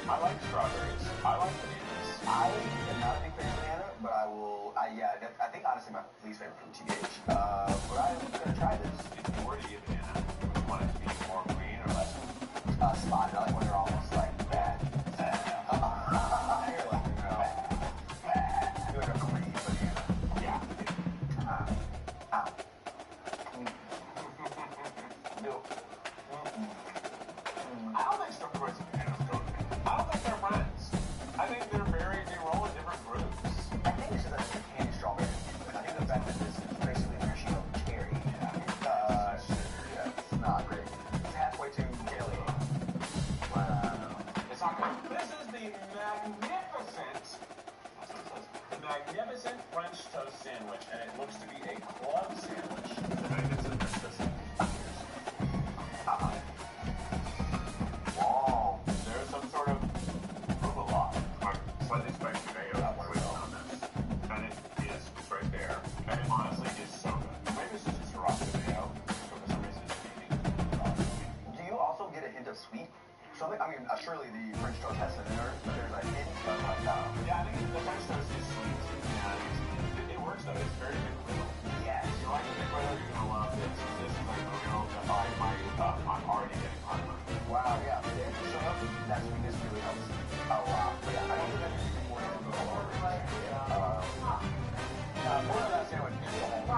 I like strawberries. I like bananas. I am not a big fan of banana, but I will. I think honestly my least favorite from TBH. But I'm gonna try this. If you were to eat a banana, would you want it to be more green or less green? Spotted. I like when they're almost like bad. You're like, you're like a green banana. Yeah. No. I don't think strawberries and bananas go together. I don't think they're friends. I think they roll in different groups. I think this is a candy strawberry. I think the fact that this is basically maraschino cherry. It's not great. It's halfway to jelly. Wow. It's not good. This is the magnificent, the magnificent French toast sandwich, and it looks to be a club sandwich. The magnificent French toast sandwich. Whoa. There's some sort of arugula, or slightly spicy mayo twist on this, and it is it's right there. And it honestly is so good. Maybe it's just Sriracha mayo, but for some reason it's eating. Do you also get a hint of sweet? Something. I mean, surely the French toast has cinnamon, but there's a hint of like Yeah, I think the French toast is sweet, and it works though. It's very good griddle. yes. If you like the griddle, you're gonna love this. This is like the griddle that I'm already getting heartburn. Wow. Yeah. So that sweetness really helps a lot. But yeah, I don't think there's anything more than More of that sandwich is the whole thing.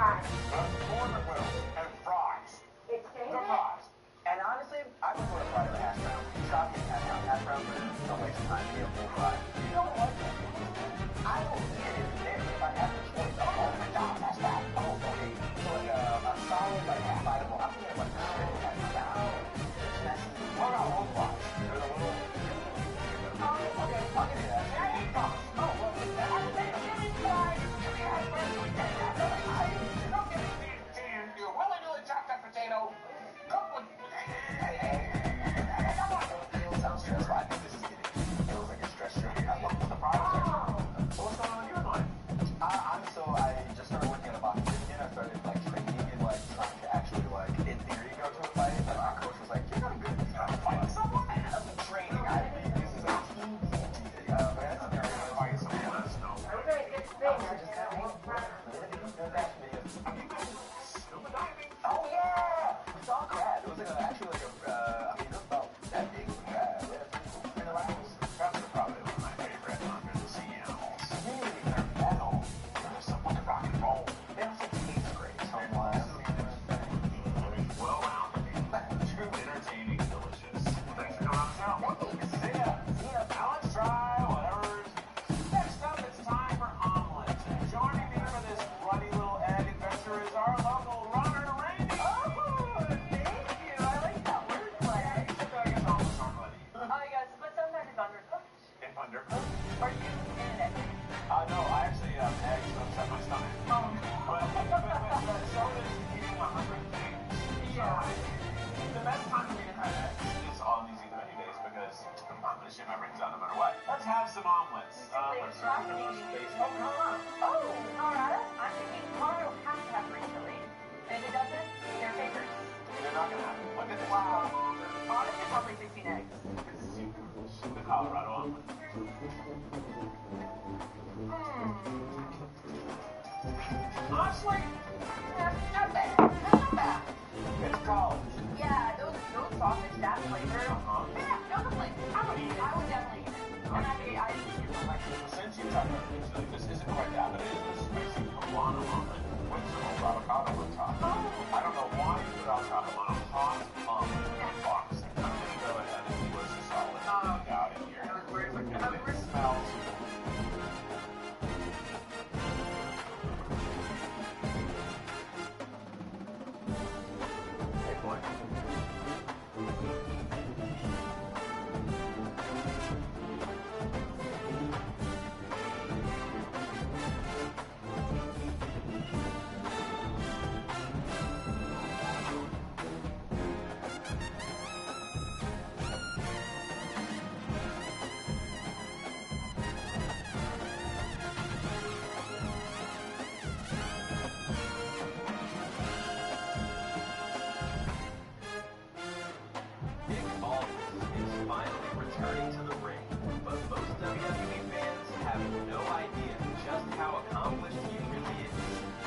More McGriddle and fries. The fries. And honestly, I prefer a fry to a hash brown. Stop getting hash brown, but don't waste your time being a full fry. You don't like that. I don't need it there if I have the choice. Oh my God, that's that. Oh, okay. So like a solid, like half-biteable. I'm thinking like shredded hash brown. It's messy. What about whole fries? They're a little. Oh, okay. I'll give you that. Oh, well, I would say a chili fry. Chili hash brown. Don't get me and you're willing to chop that potato. Cook with. Hey, come on. Sounds stressful. I think this is getting. It feels like a stress trip. I love some omelets. Oh, Colorado? I'm thinking Colorado has to have green chili. And if it doesn't, they're fakers. They're not gonna happen. Look at this. Wow. Honestly, probably 16 eggs. The Colorado omelet. Honestly, not bad. Not bad. It's college. Yeah, those sausage, that flavor. Yeah, no complaints. I would definitely eat it. And I Since you talked about green chili, this isn't quite that, but it is a spicy poblano omelet with some old avocado on top. I don't know why you put avocado on a hot omelet box. I'm gonna go ahead and give us a solid out in here. It smells. Hey, boy. Nick Aldis is finally returning to the ring, but most WWE fans have no idea just how accomplished he really is.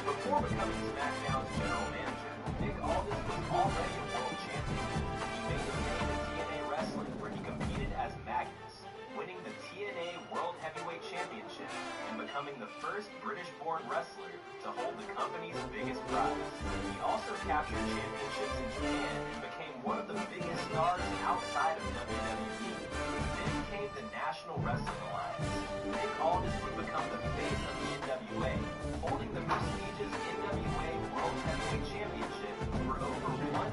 Before becoming SmackDown's general manager, Nick Aldis was already a world champion. He made his name in TNA Wrestling, where he competed as Magnus, winning the TNA World Heavyweight Championship and becoming the first British-born wrestler to hold the company's biggest prize. He also captured championships in Japan and became one of the biggest stars outside of WWE. Then came the National Wrestling Alliance. Nick Aldis would become the face of the NWA, holding the prestigious NWA World Heavyweight Championship for over 1,000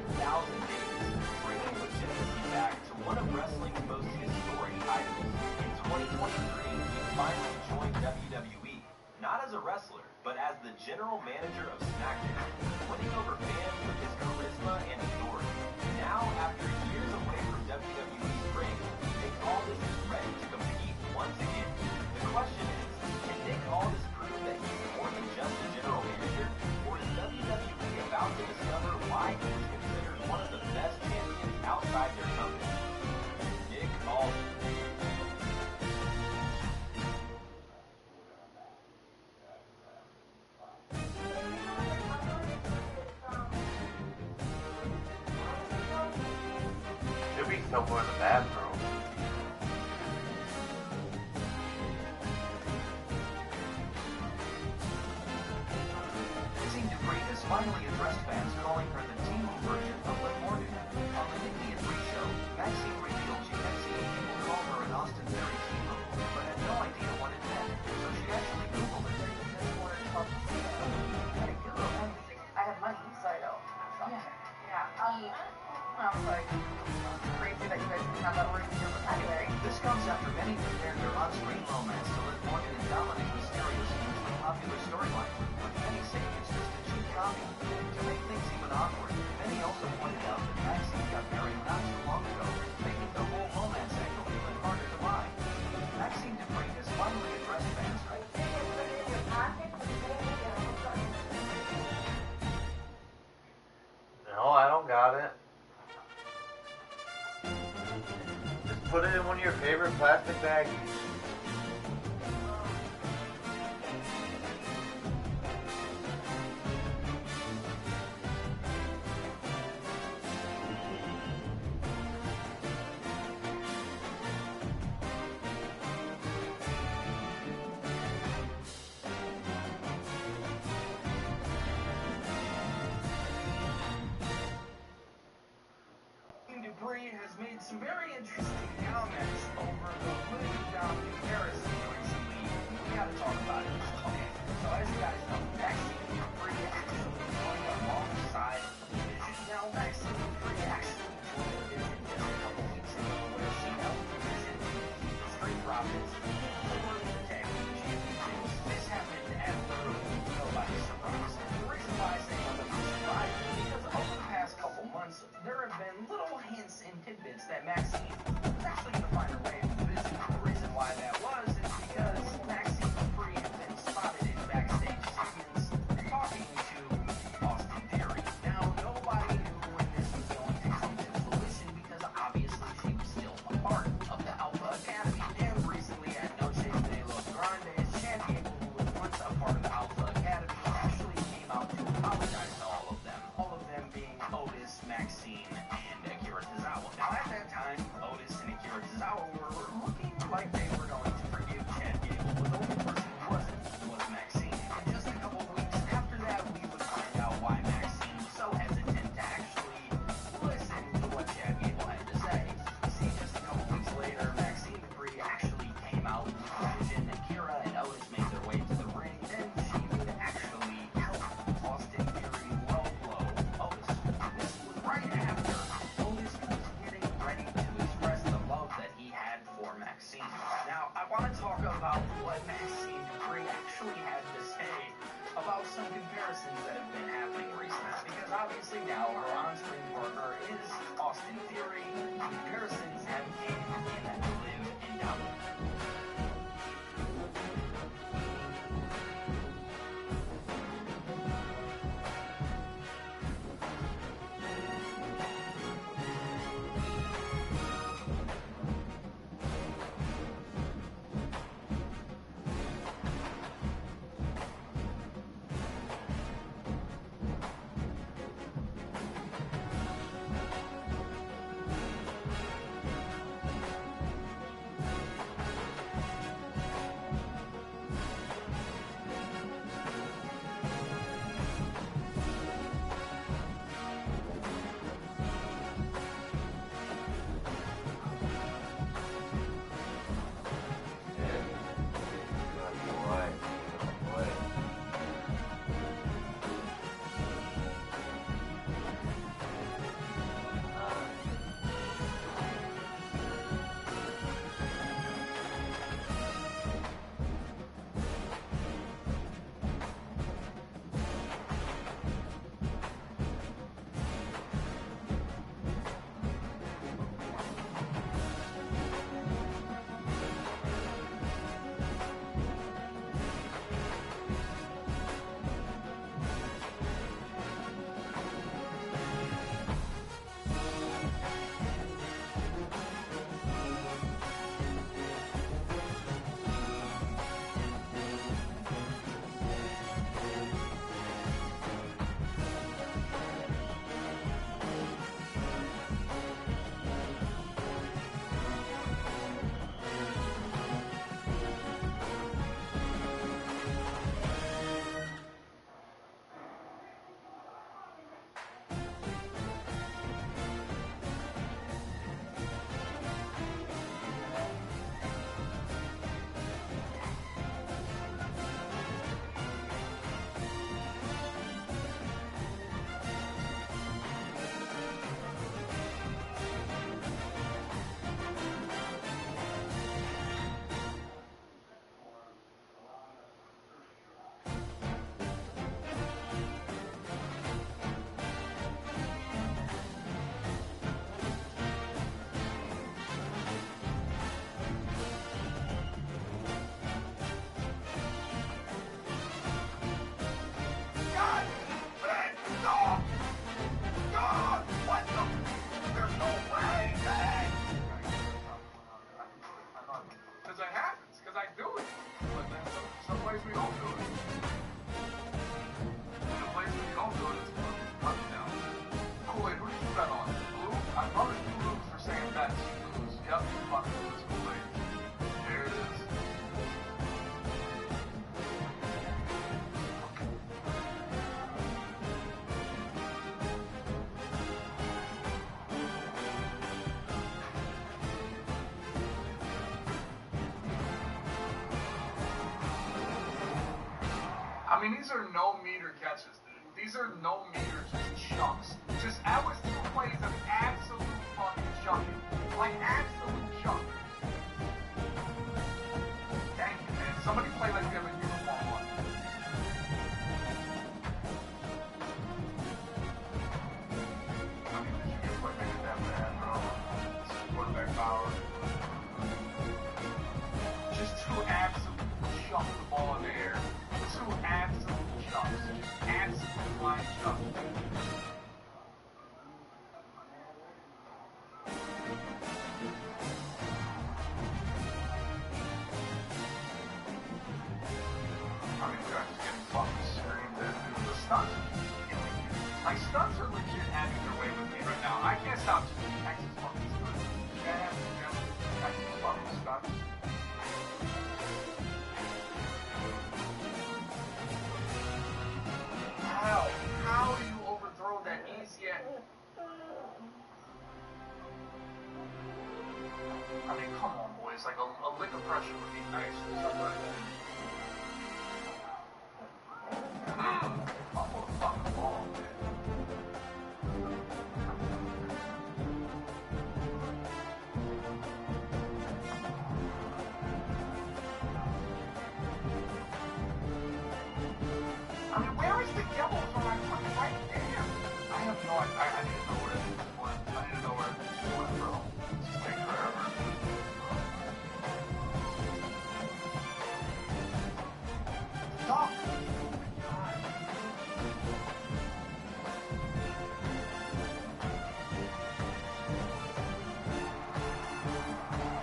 days, bringing legitimacy back to one of wrestling's most historic titles. In 2023, he finally joined WWE, not as a wrestler, but as the general manager of SmackDown, winning over fans with his charisma and authority. Now, after years away from WWE's ring, Nick Aldis is ready to compete once again. The question is, can Nick Aldis prove that he's more than just a general manager, or is WWE about to discover why he is considered one of the best champions outside their company? Nick Aldis. Should be somewhere in the bathroom. Maxine Dupree has finally addressed fans calling her the teen version of Liv Morgan. On the Nikki and Bree show, Maxine revealed she had seen people call her an Austin Theory teen move, but had no idea what it meant, so she actually Googled it. I have my inside out. Yeah. Well, like, crazy that you guys can have that word in your vocabulary. This comes after many compared their on-screen romance to Liv Morgan and Dominic Mysterio's hugely popular storyline, with many saying it's just a cheap copy. To make things even awkward, many also pointed out that Maxine got married not too long ago, making the whole romance angle even harder to buy. Maxine Dupree has finally addressed fans. No, I don't got it. Just put it in one of your favorite plastic baggies. Dupree has made some very interesting comments over the Liv Dom comparison recently. We gotta talk about it. Okay, so as you guys know, Maxine Dupree actually joined alongside Vision. Now, Maxine Dupree actually joined Vision just a couple weeks ago, where she helped Vision beat the Street Profits for the tag team championships. This happened after nobody's surprised. The reason why I say nobody's surprised is because over the past couple months, there have been little hints and tidbits that Maxine was actually going to find her way with Vision. The reason why that was some comparisons that have been happening recently. Because obviously now our on-screen partner is Austin Theory. Comparisons have been in Live and Dominate. Because that happens, because I do it. But then some places we don't do it. And the place we don't do it is touchdown. Kool-Aid, who did you bet on? Blue? I promised you lose for saying bets. You lose. Yep, you fucking lose, Kool-Aid. There it is. I mean, these are no meter catches, dude. These are no meter, just chunks. Just that was 2 plays of absolute fucking chunking. Like absolute chunk. Thank you, man. Somebody play like we have a uniform on. I mean, did you get what they did that bad, bro? Quarterback power. Just 2 absolute chunks of the ball in the air. 2 absolute chunks. Just absolute line chunks. I mean, guys getting fucking screamed at, dude. The stunts are just killing me. Like, stunts are legit having their way with me right now. I can't stop just Texas fucking stunts. That happens, you know? Texas fucking stunts. How do you overthrow that easy at? I mean, come on, boys. Like, a lick of pressure would be nice for somebody. I'm gonna fucking ball, man. I I mean, where is the yellow zone? I put it right there. I have no idea. I didn't know where this went. I didn't know where this went, bro. This just takes forever. Stop!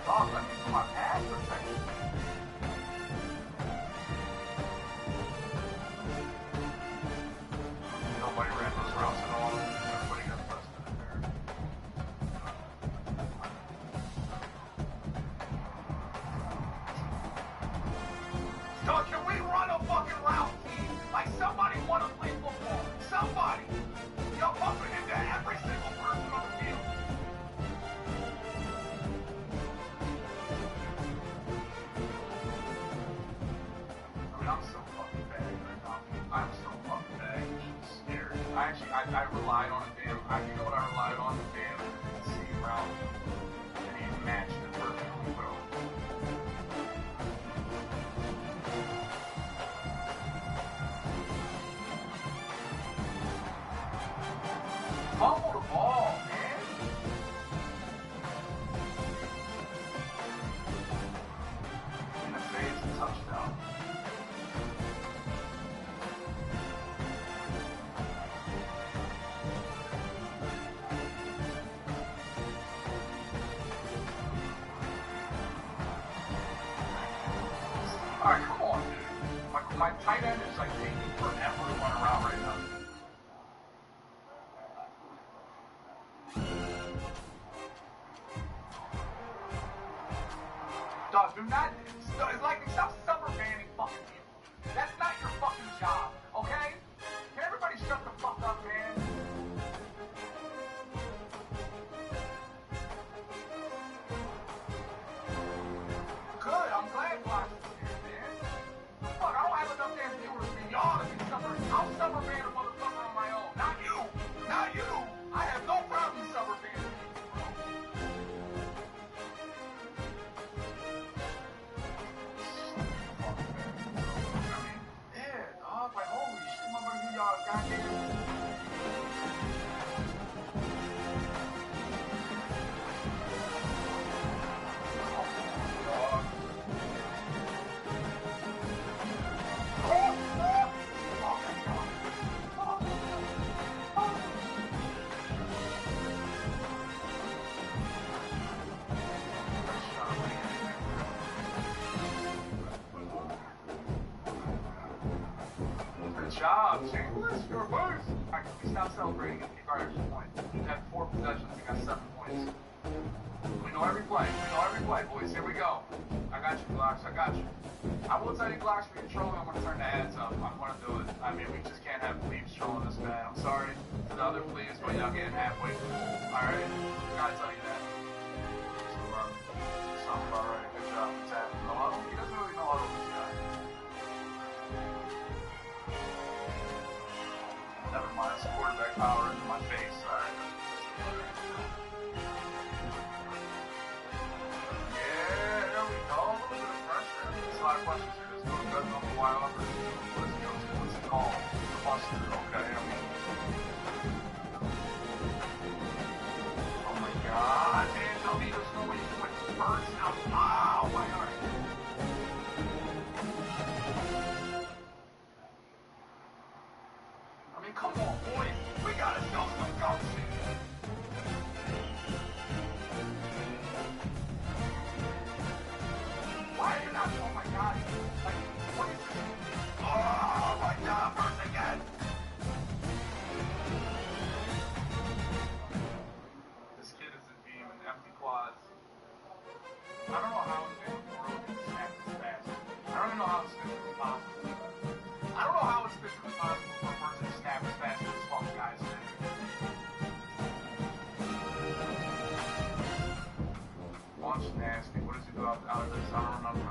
Stop, let me put my pass protection. Nobody ran those routes at all. Everybody got busted in there. So can we run a fucking route team? Like somebody want to play football. Somebody! Y'all bumping into every single person on the field. I mean, I'm so fucking bad right now. I'm so fucking bad. I'm scared. I relied on a damn, you know what I relied on? The damn C route. And he matched it perfectly, bro. Fumble the ball, man. And if it's a touchdown. Alright, come on, dude. My tight end is like taking forever to run around right now. Dog, do not. It's like stop summer banning fucking people. That's not your fucking job, okay? Can everybody shut the fuck up, man? Good, I'm glad Washington's here, man. Fuck, I don't have enough damn viewers for y'all to be summer. I'll summer ban a motherfucker on my own. Not you. Not you. I have no problem summer banning people, bro. Yeah, dog, like, holy shit, motherfucker, y'all goddamn. Good job, Chambliss. You're a boost. Alright, can we stop celebrating and kick our extra point? We have 4 possessions. We got 7 points. We know every play. We know every play, boys. Here we go. I got you, Glocks. I got you. I will tell you, Glocks, for your trolling, I'm going to turn the ads up. I'm going to do it. I mean, we just can't have plebes trolling us bad. I'm sorry to the other plebes, but y'all getting halfway full. Alright? Gotta tell you that. Sounds about right. Good job. No huddle. He doesn't really know huddle, this guy. Never mind, it's quarterback power into my face. Alright. Yeah, there we go. A little bit of pressure. There's a lot of questions here. Just go to guns on the wide offers. What's it called? The buster. Okay, I mean. Oh my god, man. No need to know what you do with first. Oh my god. I mean, come on, boys. We gotta show some gumption. Why are you not? Oh my god. Like, what is this? Oh my god, first again. This kid is a demon. Empty quads. I don't know how it's snap this fast. I don't even know how it's physically possible. I don't know how it's physically possible for a person to snap as fast as this fucking guy's doing. Launch nasty. What does he do out of this? I don't remember.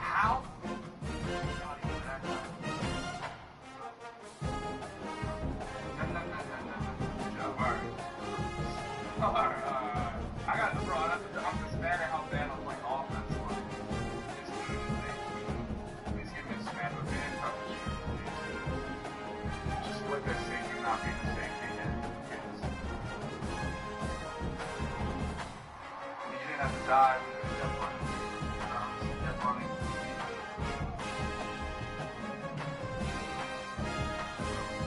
How? Not even that time. Good job. Alright. I got it, bro. I'm just mad at how bad I'm playing offense. It's good. dive, death running. Death running.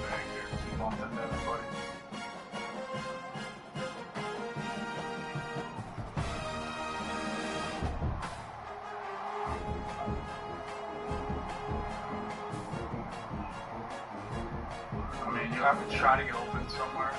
Back here, keep on that everybody. I mean, you have to try to get open somewhere.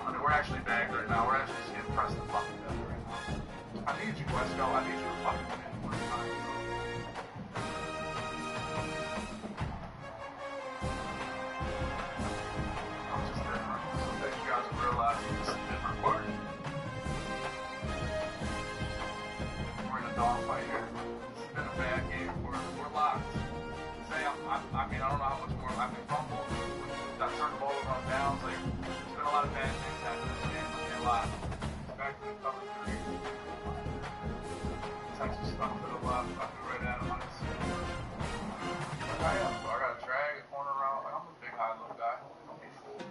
I mean, we're actually bagged right now. We're actually just getting pressed the fucking death right now. I need you, Wesco. I need you to fucking win one time. I'm just different. Sometimes you guys realize it's a different word. We're in a dogfight here. It's been a bad game. We're locked. Say, I mean, I don't know how much more. I've been fumbled. Got turned the ball over on downs. Like, there's been a lot of bad things happening this game. A lot. Back to the cover 3. Texas stuff to the left. I threw right at him on his. Like I am. So I got to drag a corner around. Like, I'm a big high low guy. Don't be fooled.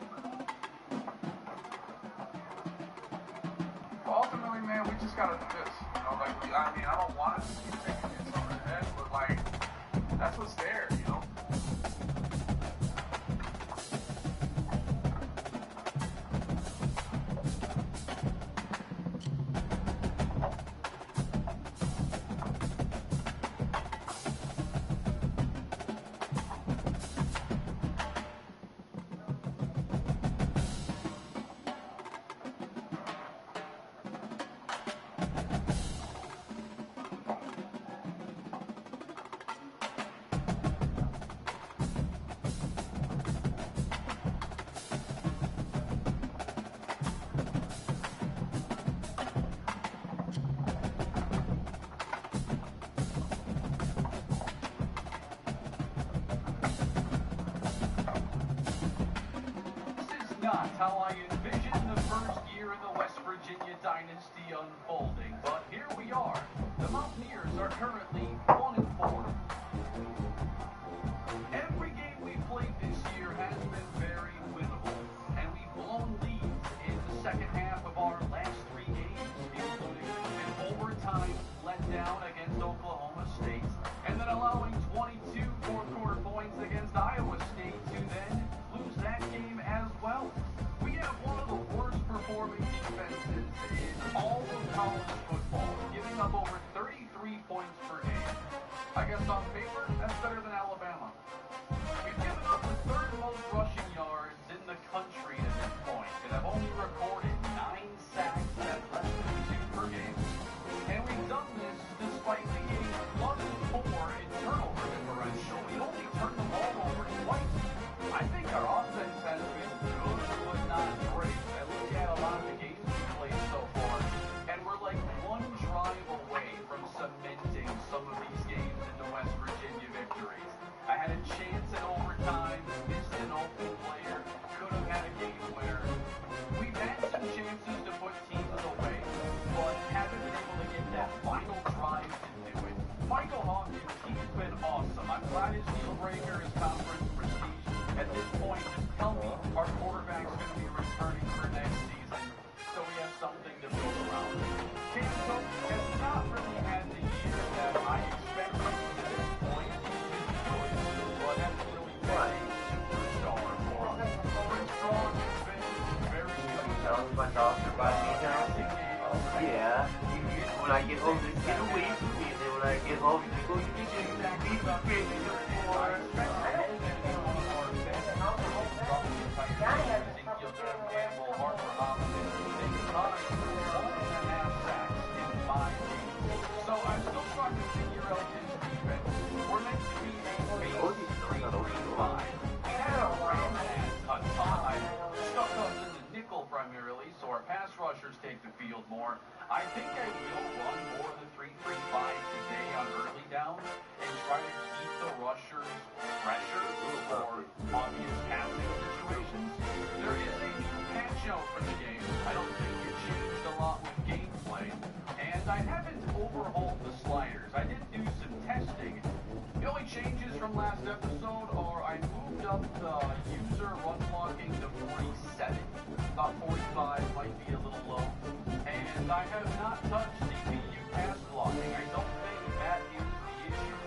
But ultimately, man, we just got to do this. You know, like, I mean, I don't want to keep taking hits on the head, but, like, that's what's there, you know? Not how I envisioned the first year of the West Virginia dynasty unfolding, but here we are. The Mountaineers are currently 1-4. Every game we've played this year has been very winnable, and we've blown leads in the second half of our last 3 games, including an overtime letdown against Oklahoma State, and then allowing 22 fourth-quarter points against Iowa State to then lose that game as well. We have one of the worst performing defenses in all of college football, giving up over 33 points per game. I guess on paper, that's better than Alabama. We've given up the 3rd most rushing yards in the country at this point, and have only recorded 9 sacks at less than 2 per game. And we've done this despite being +4 in turnover differential. We only turned the ball over twice. I think our offense has been good, but not great. I look at a lot of the games we've played so far, and we're like 1 drive away from cementing some of these games into West Virginia victories. I had a chance in overtime, missed an open player, could have had a game winner. We've had some chances to put teams away, but haven't been able to get that final drive to do it. Michael Hawkins, he's been awesome. I'm glad his deal breaker is conference prestige. At this point, just tell me our quarterback's going to be returning for next season, so we have something to build around. Cam Cook has not really had the year that I expected to this point. He's good, but hasn't really been a superstar for us. Prince Strong has been very good. That was my doctor by me now. Yeah. When I get home, just get away from me. Then when I get home, you go, you just So I'm still trying to figure out his defense. We're meant to be a base 3-3-5. We have ran that a ton. I stuck us in the nickel primarily, so our pass rushers take the field more. I think I will run more of the 3-3-5 today on early downs and try to keep the rushers pressure for obvious passing situations. There is a new patch out for the game. I don't think it changed a lot with gameplay. And I haven't overhauled the sliders. I did do I have not touched CPU pass blocking. I don't think that is the issue.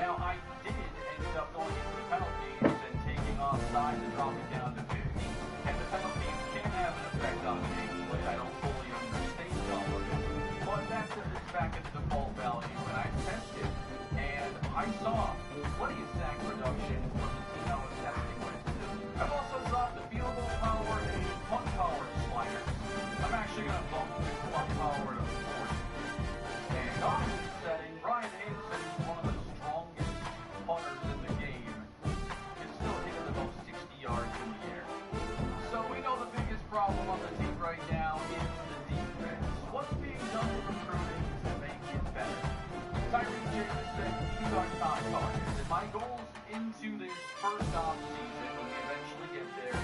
Now, I did end up going into penalties and taking offside to drop it down to 50. And the penalties can have an effect on gameplay. I don't fully understand all of it. But that's back at the default value, and I tested, and I saw plenty of sack reduction from the team I was testing with. I've also dropped the field goal power and punt power sliders. I'm actually going to bump this punt power to 40. And on this setting, Brian Hansen is one of the strongest punters in the game. Is still hitting about 60 yards in the air. So we know the biggest problem on the team right now is the defense. What's being done with recruiting to make it better? Tyreek Jameson, he's our top target. And my goals into this first off season, when we eventually get there,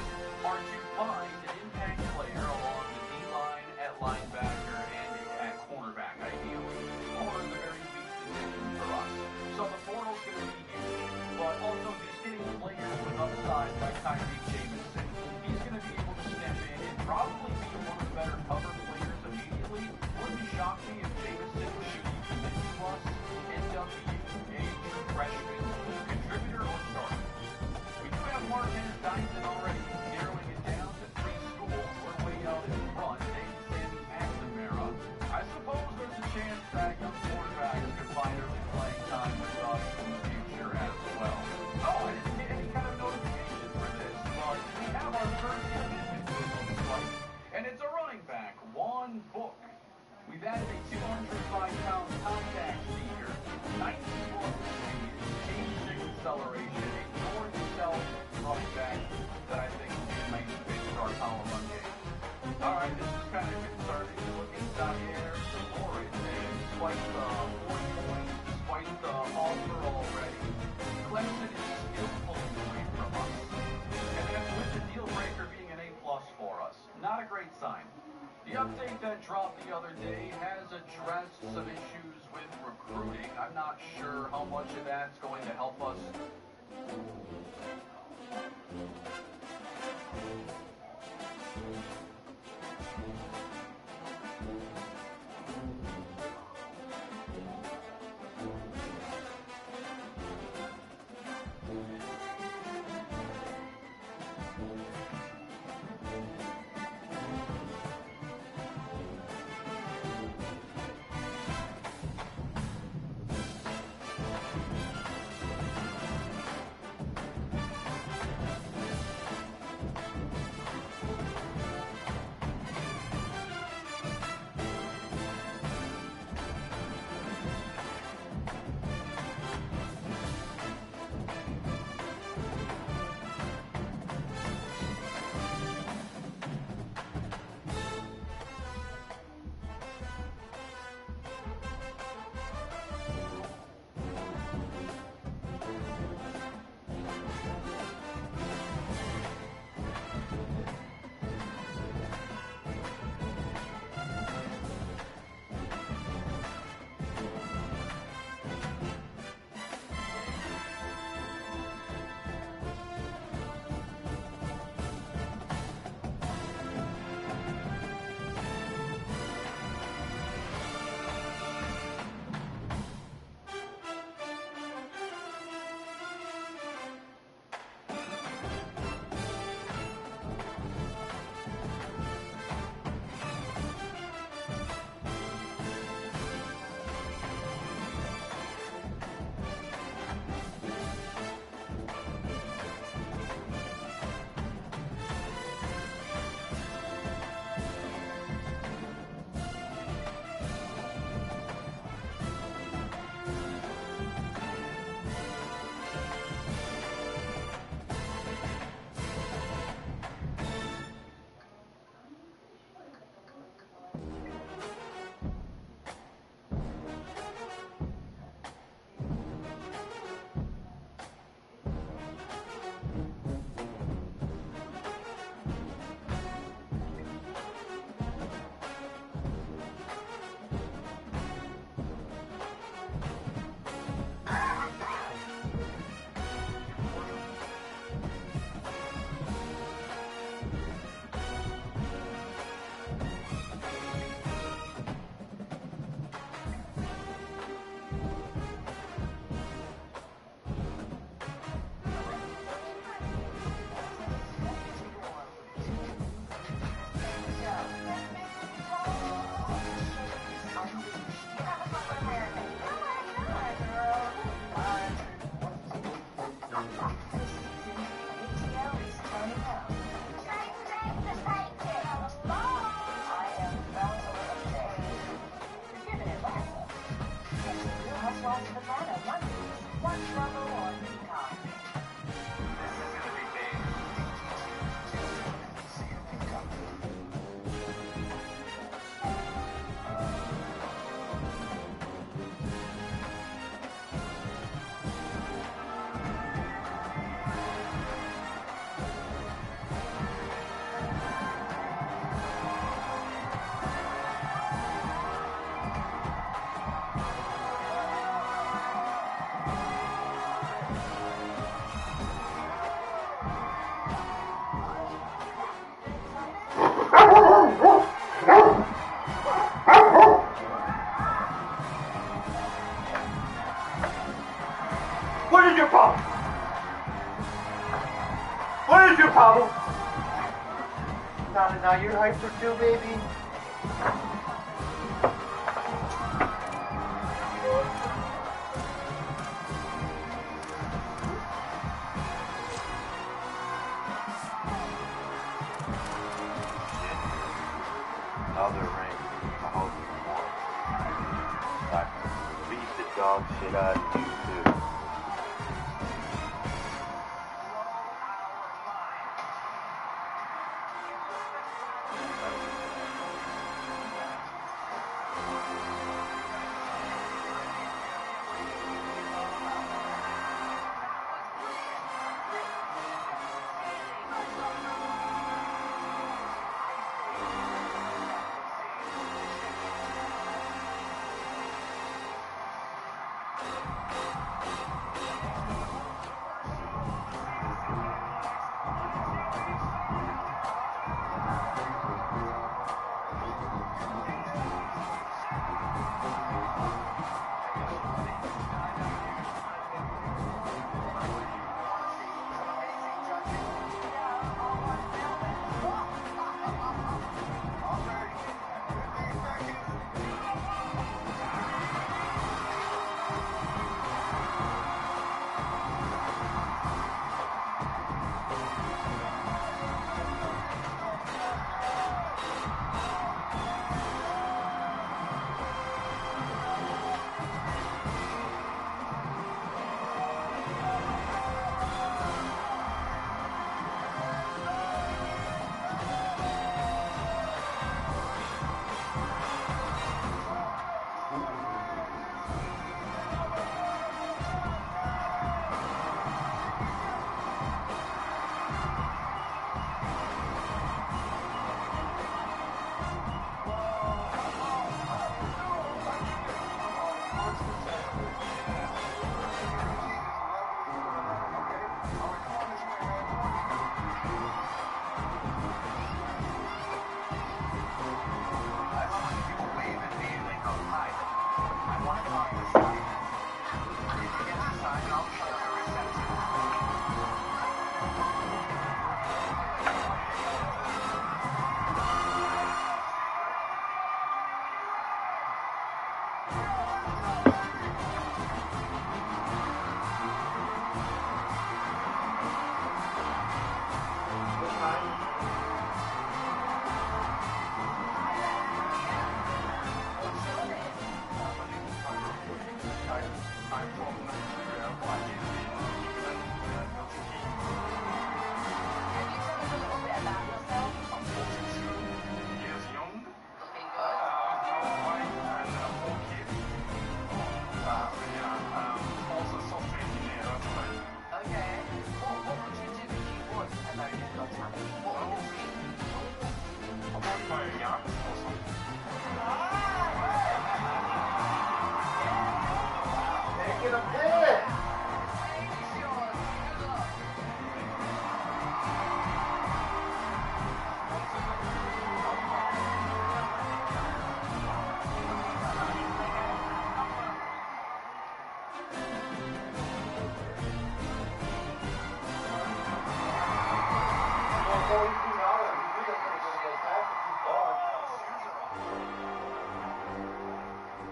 are to find an impact player along the D-line, at linebacker, and at cornerback, ideally. Corner is the very least position for us. So the portal's going to be huge. But also just getting players with upside like Tyreek Jameson. He's going to be able to step in and probably be one of the better cover players immediately. Wouldn't shock me if Jameson should be committed to us and be a true freshman contributor or starter. We do have Marquez Dyson already narrowing it down to 3 schools. We're way out in front. And Sandy McNamara. I suppose there's a chance that young quarterbacks could find early playing time with us in the future as well. Oh, I didn't get any kind of notification for this, but we have our first commitment to it, looks like. And it's a running back, Juan Book. We've added a 205-pound contact seeker, 94 speed, 86 acceleration, a north-south running back that I think will be a nice fit for our column run game. All right, this is kind of concerning. Looking Zaire Flores, and despite the 40 points, despite the offer already, Clemson is still pulling away from us. And that's with the deal breaker being an A+ for us. Not a great sign. The update that dropped the other day has addressed some issues with recruiting. I'm not sure how much of that's going to help us. watch Atlanta Mondays. Watch Bravo on Peacock. This is going to be big. See you, Peacock. What is your problem? What is your problem? Now you're hyper too, baby. Another ring. I hope you won. I beat the dog shit out of you too.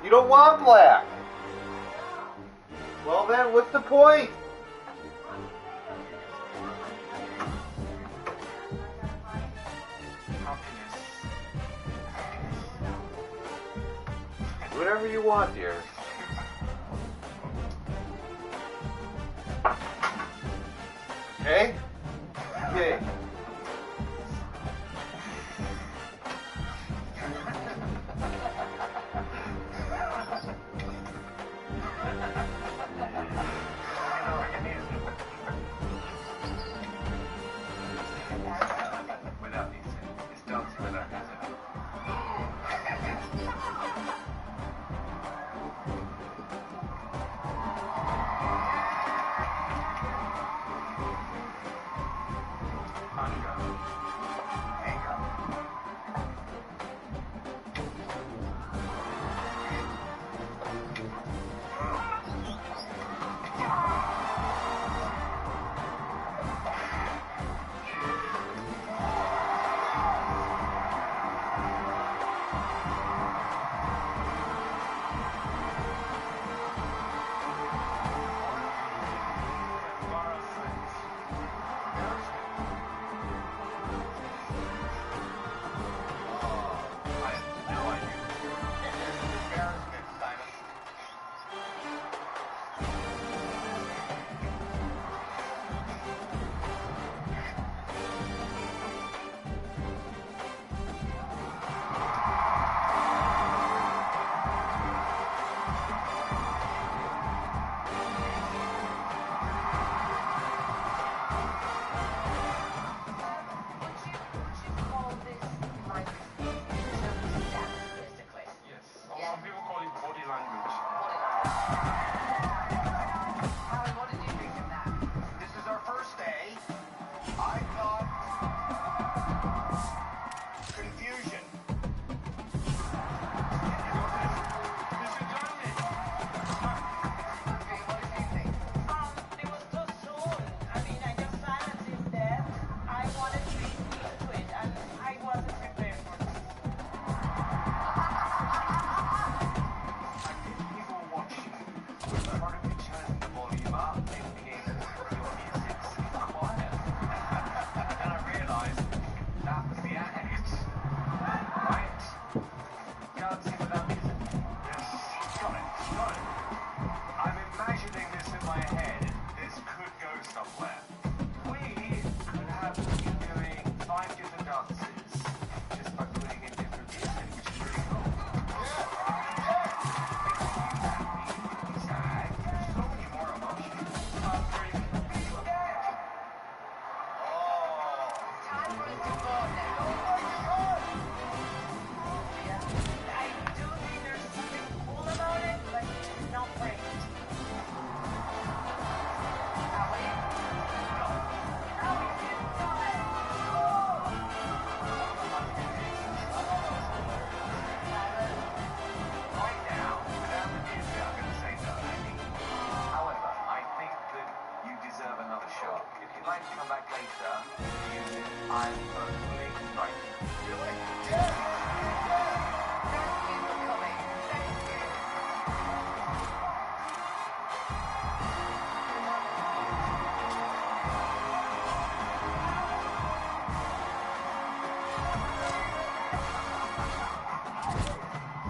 You don't want black. Well then, what's the point? Whatever you want, dear. Okay? Okay. Without music. It's dancing without music. Some people call it body language. Howie, what did you think of that? This is our first day. I thought confusion. This is only. Okay, what did you think? It was too soon. I mean, I just silenced him there. I wanted to eat into it, and I wasn't prepared for this. People watching. Part of me turning the volume up, thinking your music's quiet. And then I realised that was the act. Right? Dancing without music. Yes. Got it. I'm imagining this in my head. This could go somewhere. We could have you doing 5 different dances just by putting in different music, which is really cool. So many more emotions. Time for us to go now. I do think there's something cool about it, but not great. Right now, without the music, I'm going to say no. However, I think that you deserve another shot. If you'd like to come back later, music, I'm personally right. Really? Yeah. Thank you for coming. Thank you.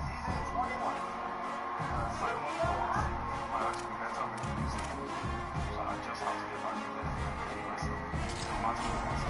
Season 21. Simon thought I like to be better with music, so I just have to get back to it myself. No matter what.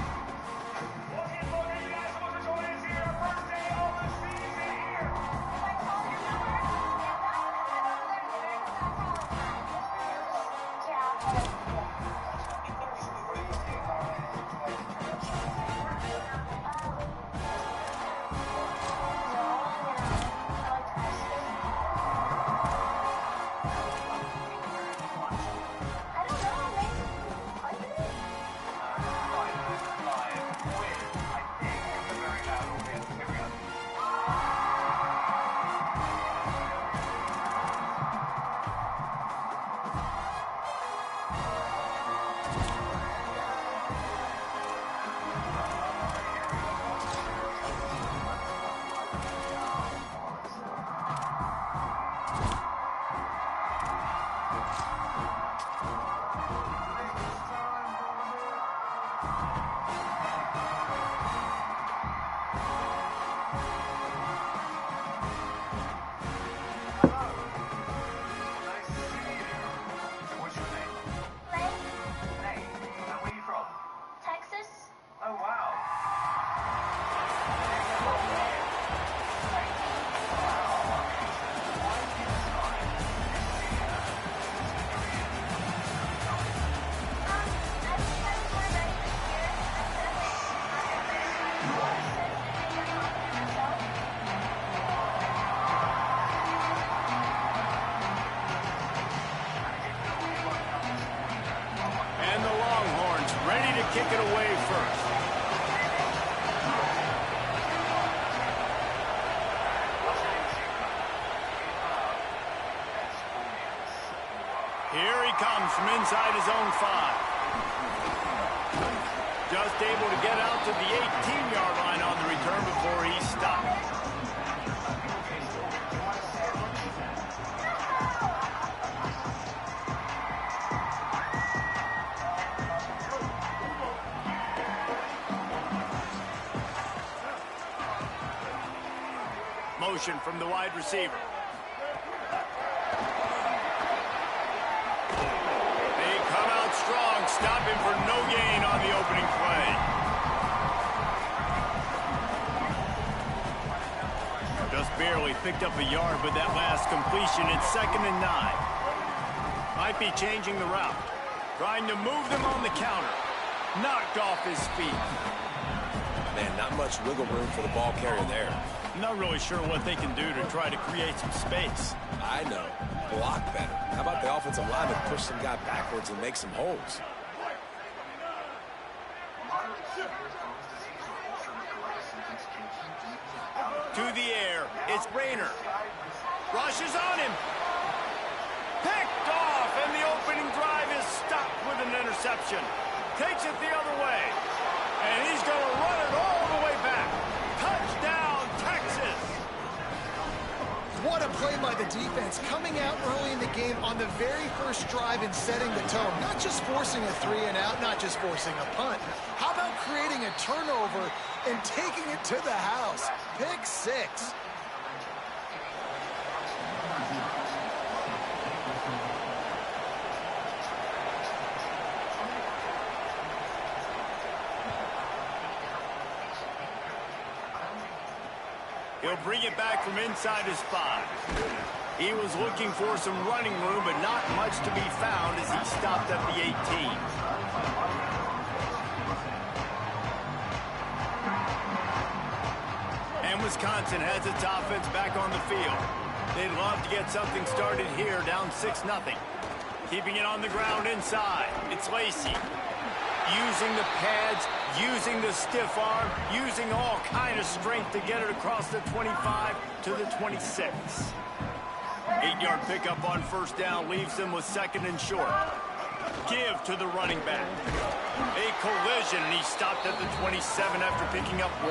Here he comes from inside his own 5. Just able to get out to the 18-yard line on the return before he stopped. Motion from the wide receiver. They come out strong, stopping for no gain on the opening play. Just barely picked up a yard with that last completion. It's 2nd and 9. Might be changing the route. Trying to move them on the counter. Knocked off his feet. Man, not much wiggle room for the ball carrier there. Not really sure what they can do to try to create some space. I know. Block better. How about the offensive lineman push some guy backwards and make some holes? To the air. It's Rayner. Rushes on him. Picked off, and the opening drive is stopped with an interception. Takes it the other way. And he's going to run it all the way back. Touchdown, Texas! What a play by the defense, coming out early in the game on the very first drive and setting the tone. Not just forcing a 3-and-out, not just forcing a punt. How about creating a turnover and taking it to the house? Pick 6. He'll bring it back from inside his 5. He was looking for some running room, but not much to be found as he stopped at the 18. And Wisconsin has its offense back on the field. They'd love to get something started here, down 6-0. Keeping it on the ground inside. It's Lacy. Using the pads, using the stiff arm, using all kind of strength to get it across the 25 to the 26. 8-yard pickup on 1st down leaves them with 2nd and short. Give to the running back. A collision, and he stopped at the 27 after picking up 1.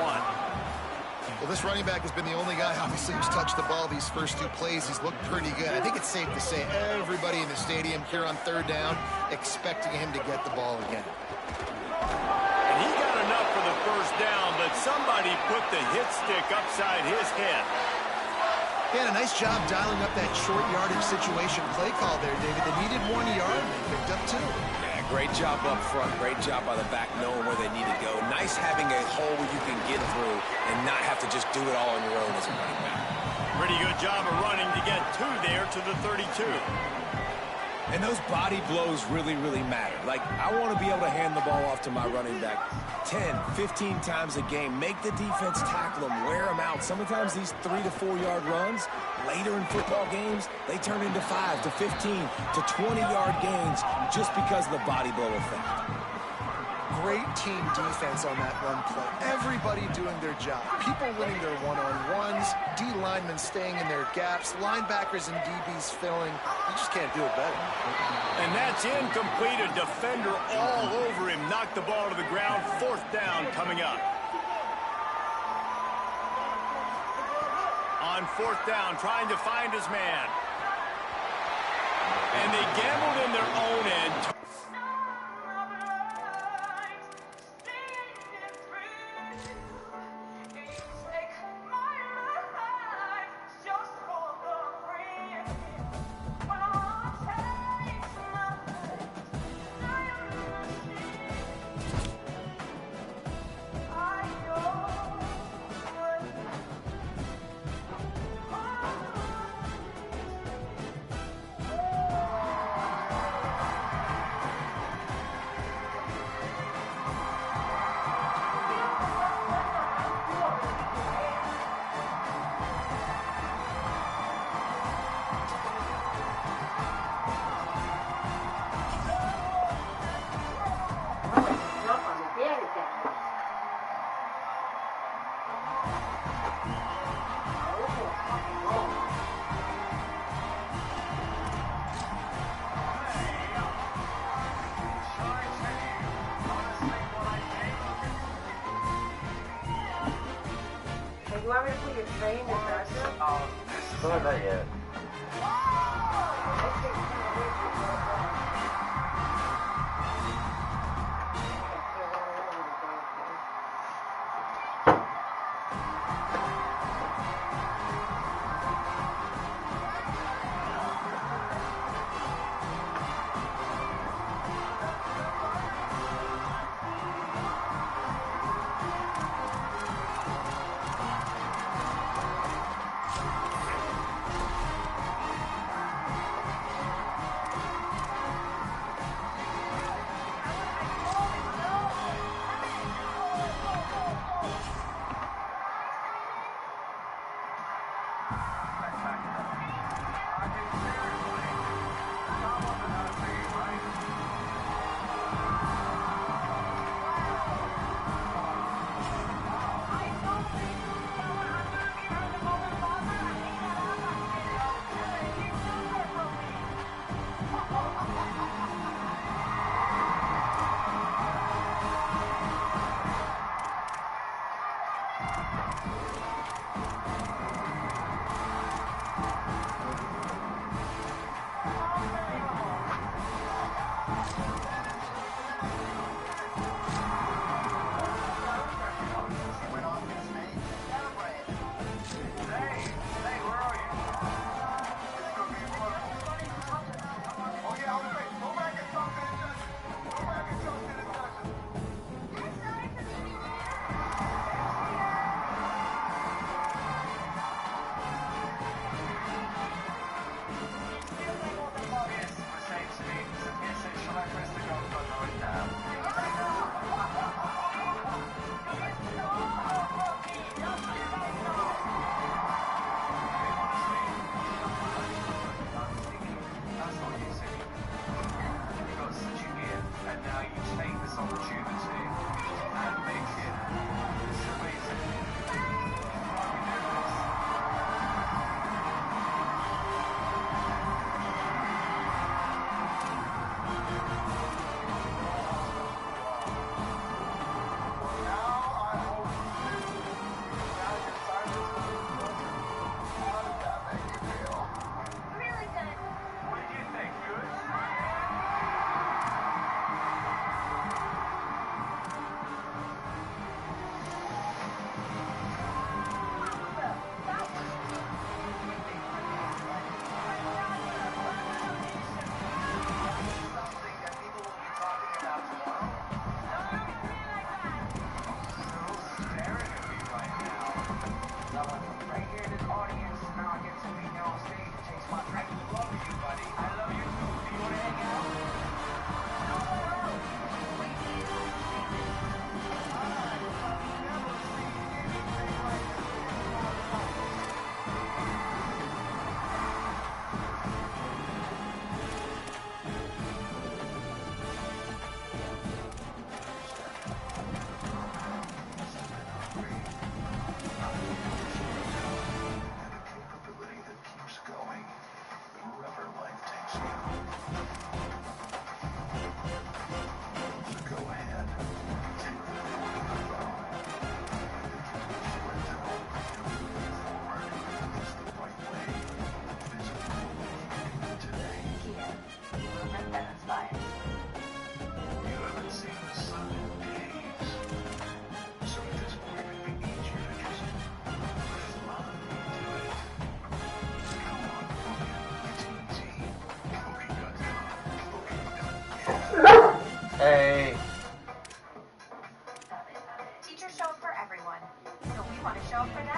Well, this running back has been the only guy, obviously, who's touched the ball these first 2 plays. He's looked pretty good. I think it's safe to say everybody in the stadium here on 3rd down expecting him to get the ball again. And he got enough for the 1st down, but somebody put the hit stick upside his head. He had a nice job dialing up that short yardage situation play call there, David. They needed 1 yard, and they picked up 2. Yeah, great job up front. Great job by the back knowing where they need to go. Nice having a hole where you can get through and not have to just do it all on your own as a running back. Pretty good job of running to get 2 there to the 32. And those body blows really, really matter. Like, I want to be able to hand the ball off to my running back 10, 15 times a game. Make the defense tackle them, wear them out. Sometimes these 3 to 4 yard runs, later in football games, they turn into 5 to 15 to 20-yard gains just because of the body blow effect. Great team defense on that run play. Everybody doing their job. People winning their one-on-ones, D linemen staying in their gaps, linebackers and DBs filling. You just can't do it better. And that's incomplete. A defender all over him. Knocked the ball to the ground. 4th down coming up. On 4th down, trying to find his man. And they gambled in their own end. playing with us? No, not yet. Hey. Teachers show up for everyone. So we want to show up for them.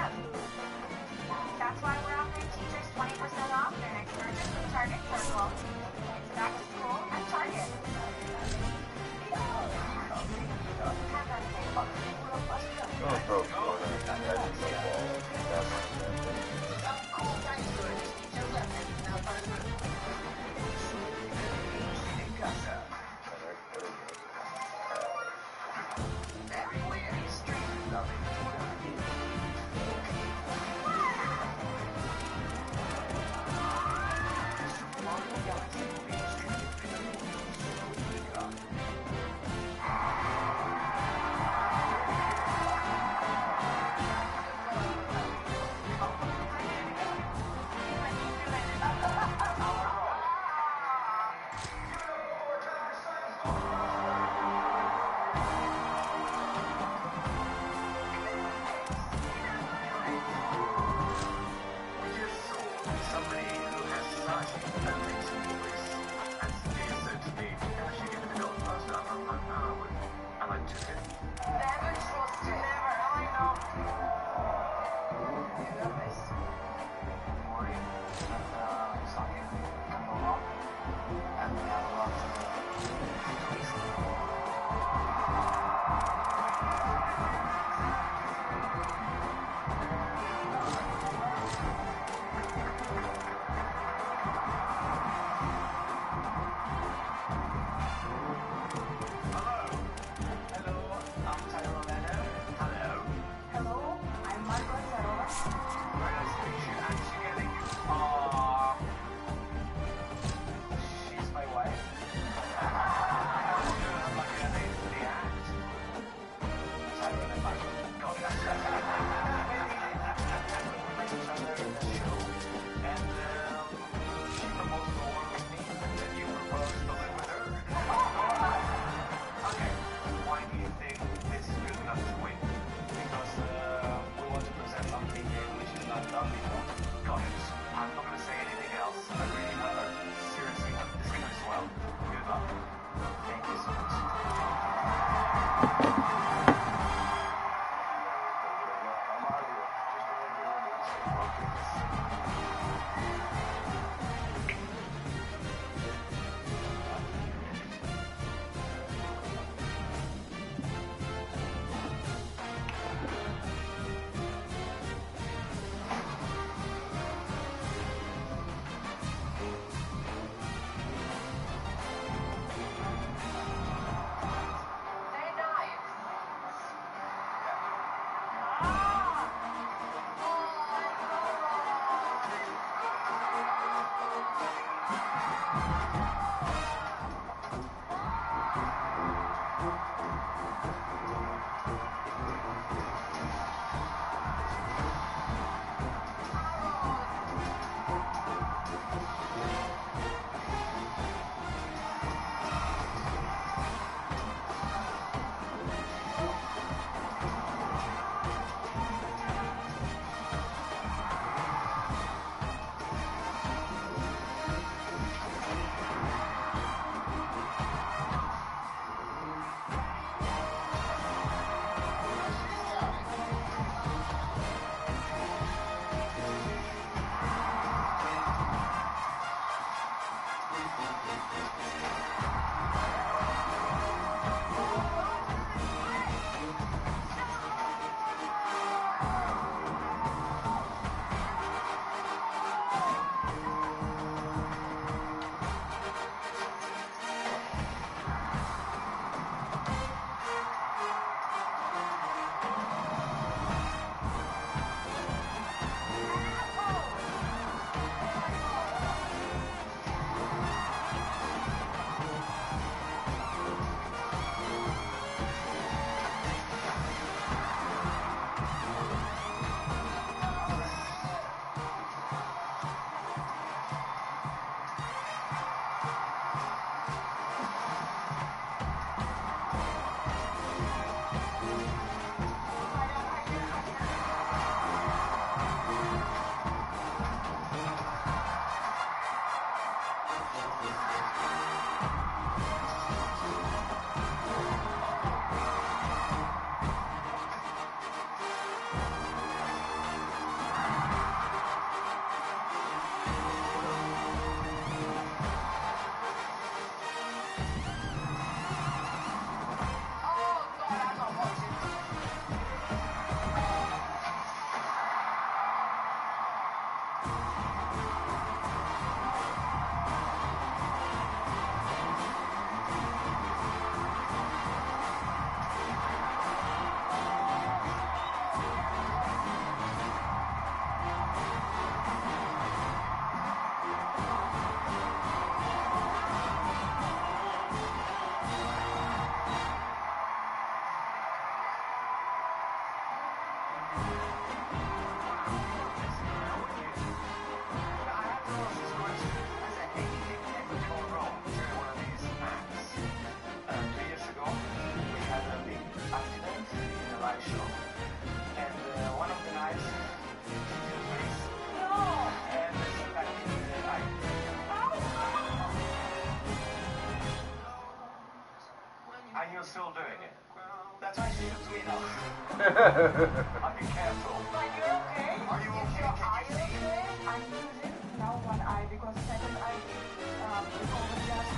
I'll be canceled. But you're okay? Are you Is okay? your Can eye you see? okay? I'm using now one eye because second eye is over just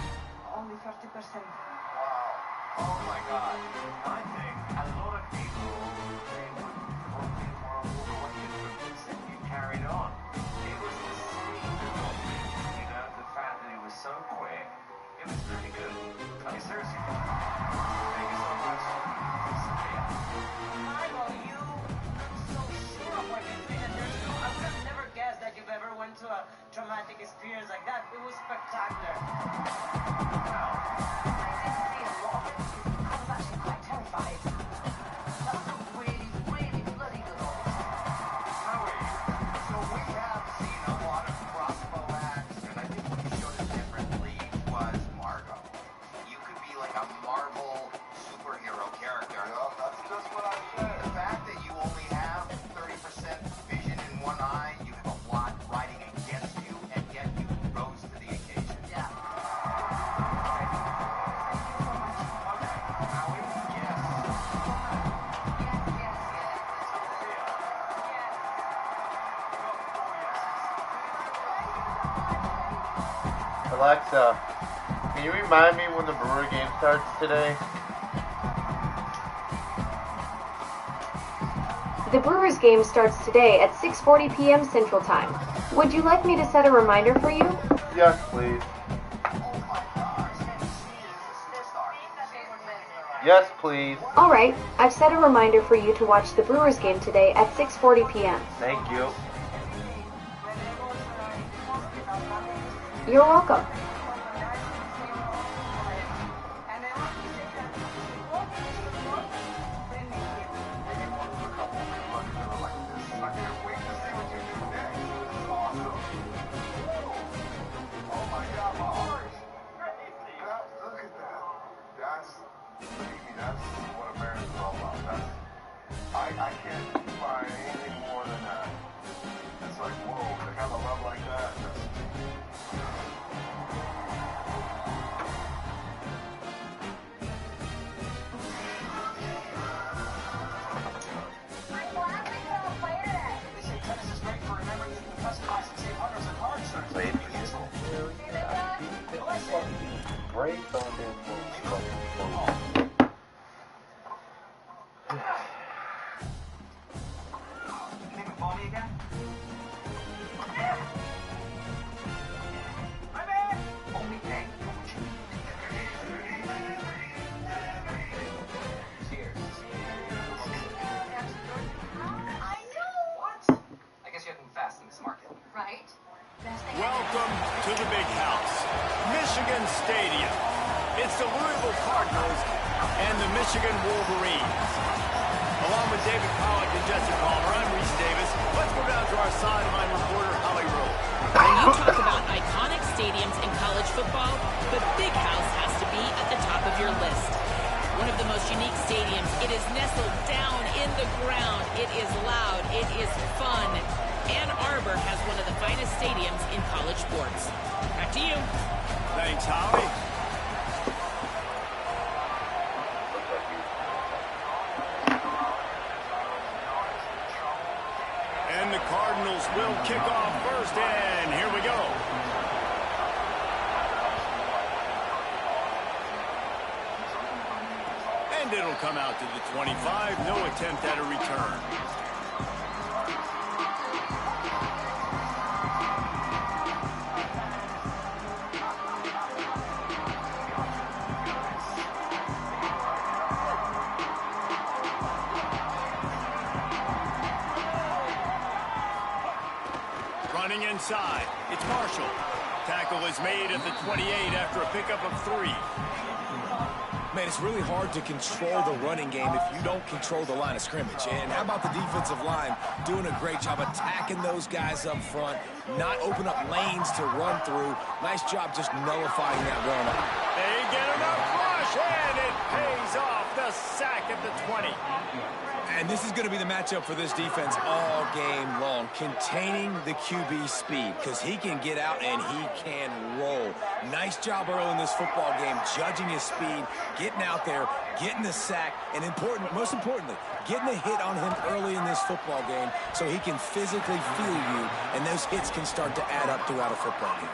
only 30%. Wow. Oh my God. I think a lot of people they would probably more what you carried on. It was the speed of it, you know, the fact that it was so quick. It was really good. I mean, seriously. Thank you so much. Michael, you so sure of what you're doing, and there's no, I would have never guessed that you've ever went to a traumatic experience like that. It was spectacular. Now, I didn't see a lot. I was actually quite terrified. That was a really, really bloody good audience. Howie, so we have seen a lot of crossbow acts, and I think what you showed us differently was Margot. You could be like a Marvel superhero character. Yeah, that's just what I said. The fact that you only have 30% vision in one eye, you have a lot riding against you, and yet you rose to the occasion. Yeah. Howie, yes. Alexa, can you remind me when the Brewer game starts today? The Brewers game starts today at 6:40 p.m. Central Time. Would you like me to set a reminder for you? Yes, please. Yes, please. All right, I've set a reminder for you to watch the Brewers game today at 6:40 p.m. Thank you. You're welcome. That's what America's all about. I can't find anything more than that. It's like, whoa, to have a love like that. I'm glad we saw a play today. They say tennis is great for remembering you can customize and save hundreds of cards. Play beautiful. Break on this You think call me again? My bad. Only pay. Cheers. I know. What? I guess you haven't been fast in this market. Right? Welcome to the big house, Michigan Stadium. It's the Louisville Cardinals and the Michigan Wolverines. Along with David Pollack and Jesse Palmer, I'm Reese Davis. Let's go down to our sideline reporter, Holly Rowe. When you talk about iconic stadiums in college football, the Big House has to be at the top of your list. One of the most unique stadiums. It is nestled down in the ground. It is loud. It is fun. Ann Arbor has one of the finest stadiums in college sports. Back to you. Thanks, Holly. And the Cardinals will kick off first, and here we go. And it'll come out to the 25. No attempt at a return. Running inside, it's Marshall. Tackle is made at the 28 after a pickup of 3. Man, it's really hard to control the running game if you don't control the line of scrimmage. And how about the defensive line doing a great job attacking those guys up front, not open up lanes to run through. Nice job just nullifying that run. They get enough rush. rush, and it pays off. The sack at the 20. And this is going to be the matchup for this defense all game long, containing the QB speed, because he can get out and he can roll. Nice job early in this football game, judging his speed, getting out there, getting the sack, and most importantly, getting a hit on him early in this football game so he can physically feel you, and those hits can start to add up throughout a football game.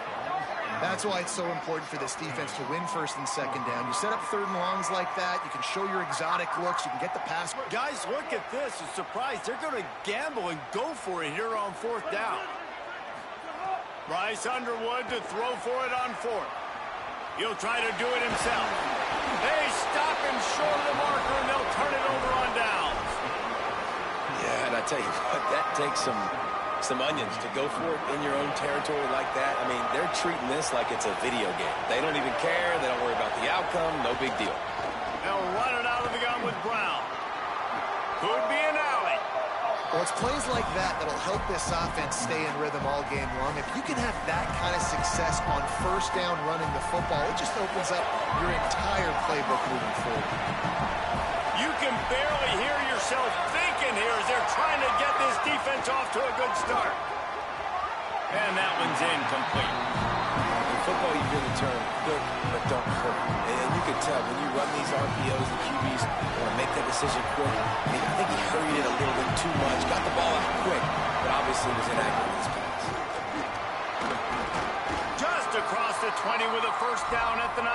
That's why it's so important for this defense to win first and second down. You set up third and longs like that, you can show your exotic looks, you can get the pass. Guys, look at this. I'm surprised they're going to gamble and go for it here on fourth down. Bryce Underwood to throw for it on fourth. He'll try to do it himself. They stop him short of the marker, and they'll turn it over on downs. Yeah, and I tell you what, that takes some onions to go for it in your own territory like that. I mean, they're treating this like it's a video game. They don't even care. They don't worry about the outcome. No big deal. They'll run it out of the gun with Brown. Could be an alley. Well, it's plays like that that'll help this offense stay in rhythm all game long. If you can have that kind of success on first down running the football, it just opens up your entire playbook moving forward. You can barely hear yourself thinking here as they're trying to get this defense off to a good start. And that one's incomplete. In football, you hear the term quick but don't hurt. And you can tell when you run these RPOs, the QBs want to make that decision quick. I mean, I think he hurried it a little bit too much, got the ball out quick, but obviously was inaccurate in his pass. Just across the 20 with a first down at the 19.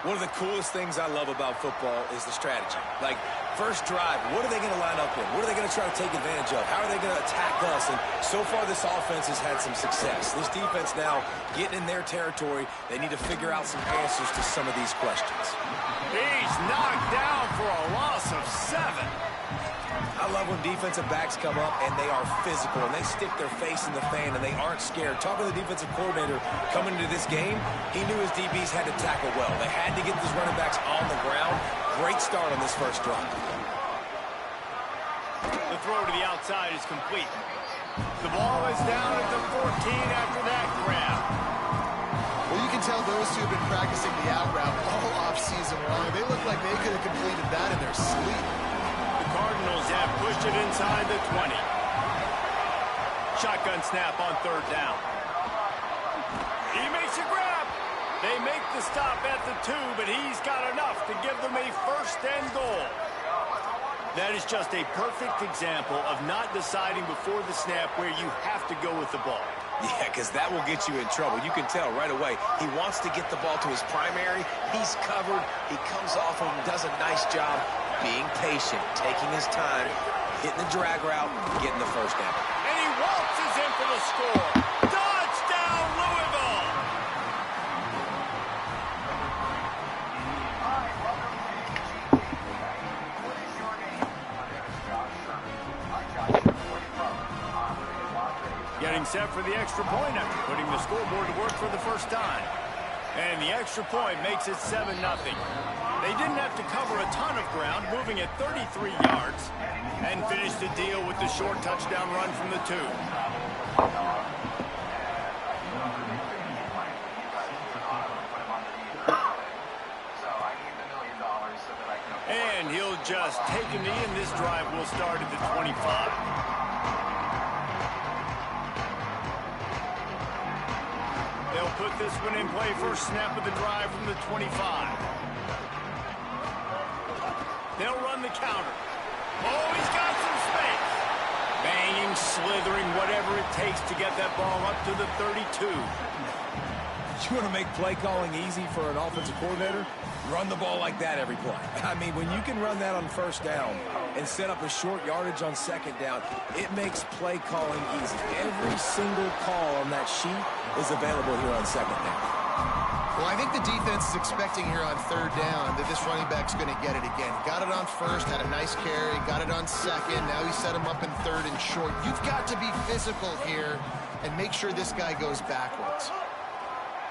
One of the coolest things I love about football is the strategy. Like, first drive, what are they going to line up in? What are they going to try to take advantage of? How are they going to attack us? And so far, this offense has had some success. This defense now getting in their territory. They need to figure out some answers to some of these questions. He's knocked down for a loss of 7. I love when defensive backs come up and they are physical and they stick their face in the fan and they aren't scared. Talking to the defensive coordinator coming into this game, he knew his DBs had to tackle well. They had to get these running backs on the ground. Great start on this first drive. The throw to the outside is complete. The ball is down at the 14 after that grab. Well, you can tell those two have been practicing the out route all off-season long. They look like they could have completed that in their sleep. Cardinals have pushed it inside the 20. Shotgun snap on third down. He makes a grab. They make the stop at the 2, but he's got enough to give them a first and goal. That is just a perfect example of not deciding before the snap where you have to go with the ball. Yeah, because that will get you in trouble. You can tell right away. He wants to get the ball to his primary. He's covered. He comes off and does a nice job being patient, taking his time, hitting the drag route, getting the first down. And he waltzes in for the score. Touchdown, Louisville! What is your name? My name is Josh Sherman. Hi, Josh. Where are you from? I'm in Las Vegas. Getting set for the extra point after putting the scoreboard to work for the first time. And the extra point makes it 7-0. They didn't have to cover a ton of ground, moving at 33 yards, and finished the deal with the short touchdown run from the 2. And he'll just take a knee, and this drive will start at the 25. They'll put this one in play first snap of the drive from the 25. They'll run the counter. Oh, he's got some space. Banging, slithering, whatever it takes to get that ball up to the 32. You want to make play calling easy for an offensive coordinator? Run the ball like that every play. I mean, when you can run that on first down and set up a short yardage on second down, it makes play calling easy. Every single call on that sheet is available here on second down. Well, I think the defense is expecting here on third down that this running back's going to get it again. Got it on first, had a nice carry, got it on second. Now he set him up in third and short. You've got to be physical here and make sure this guy goes backwards.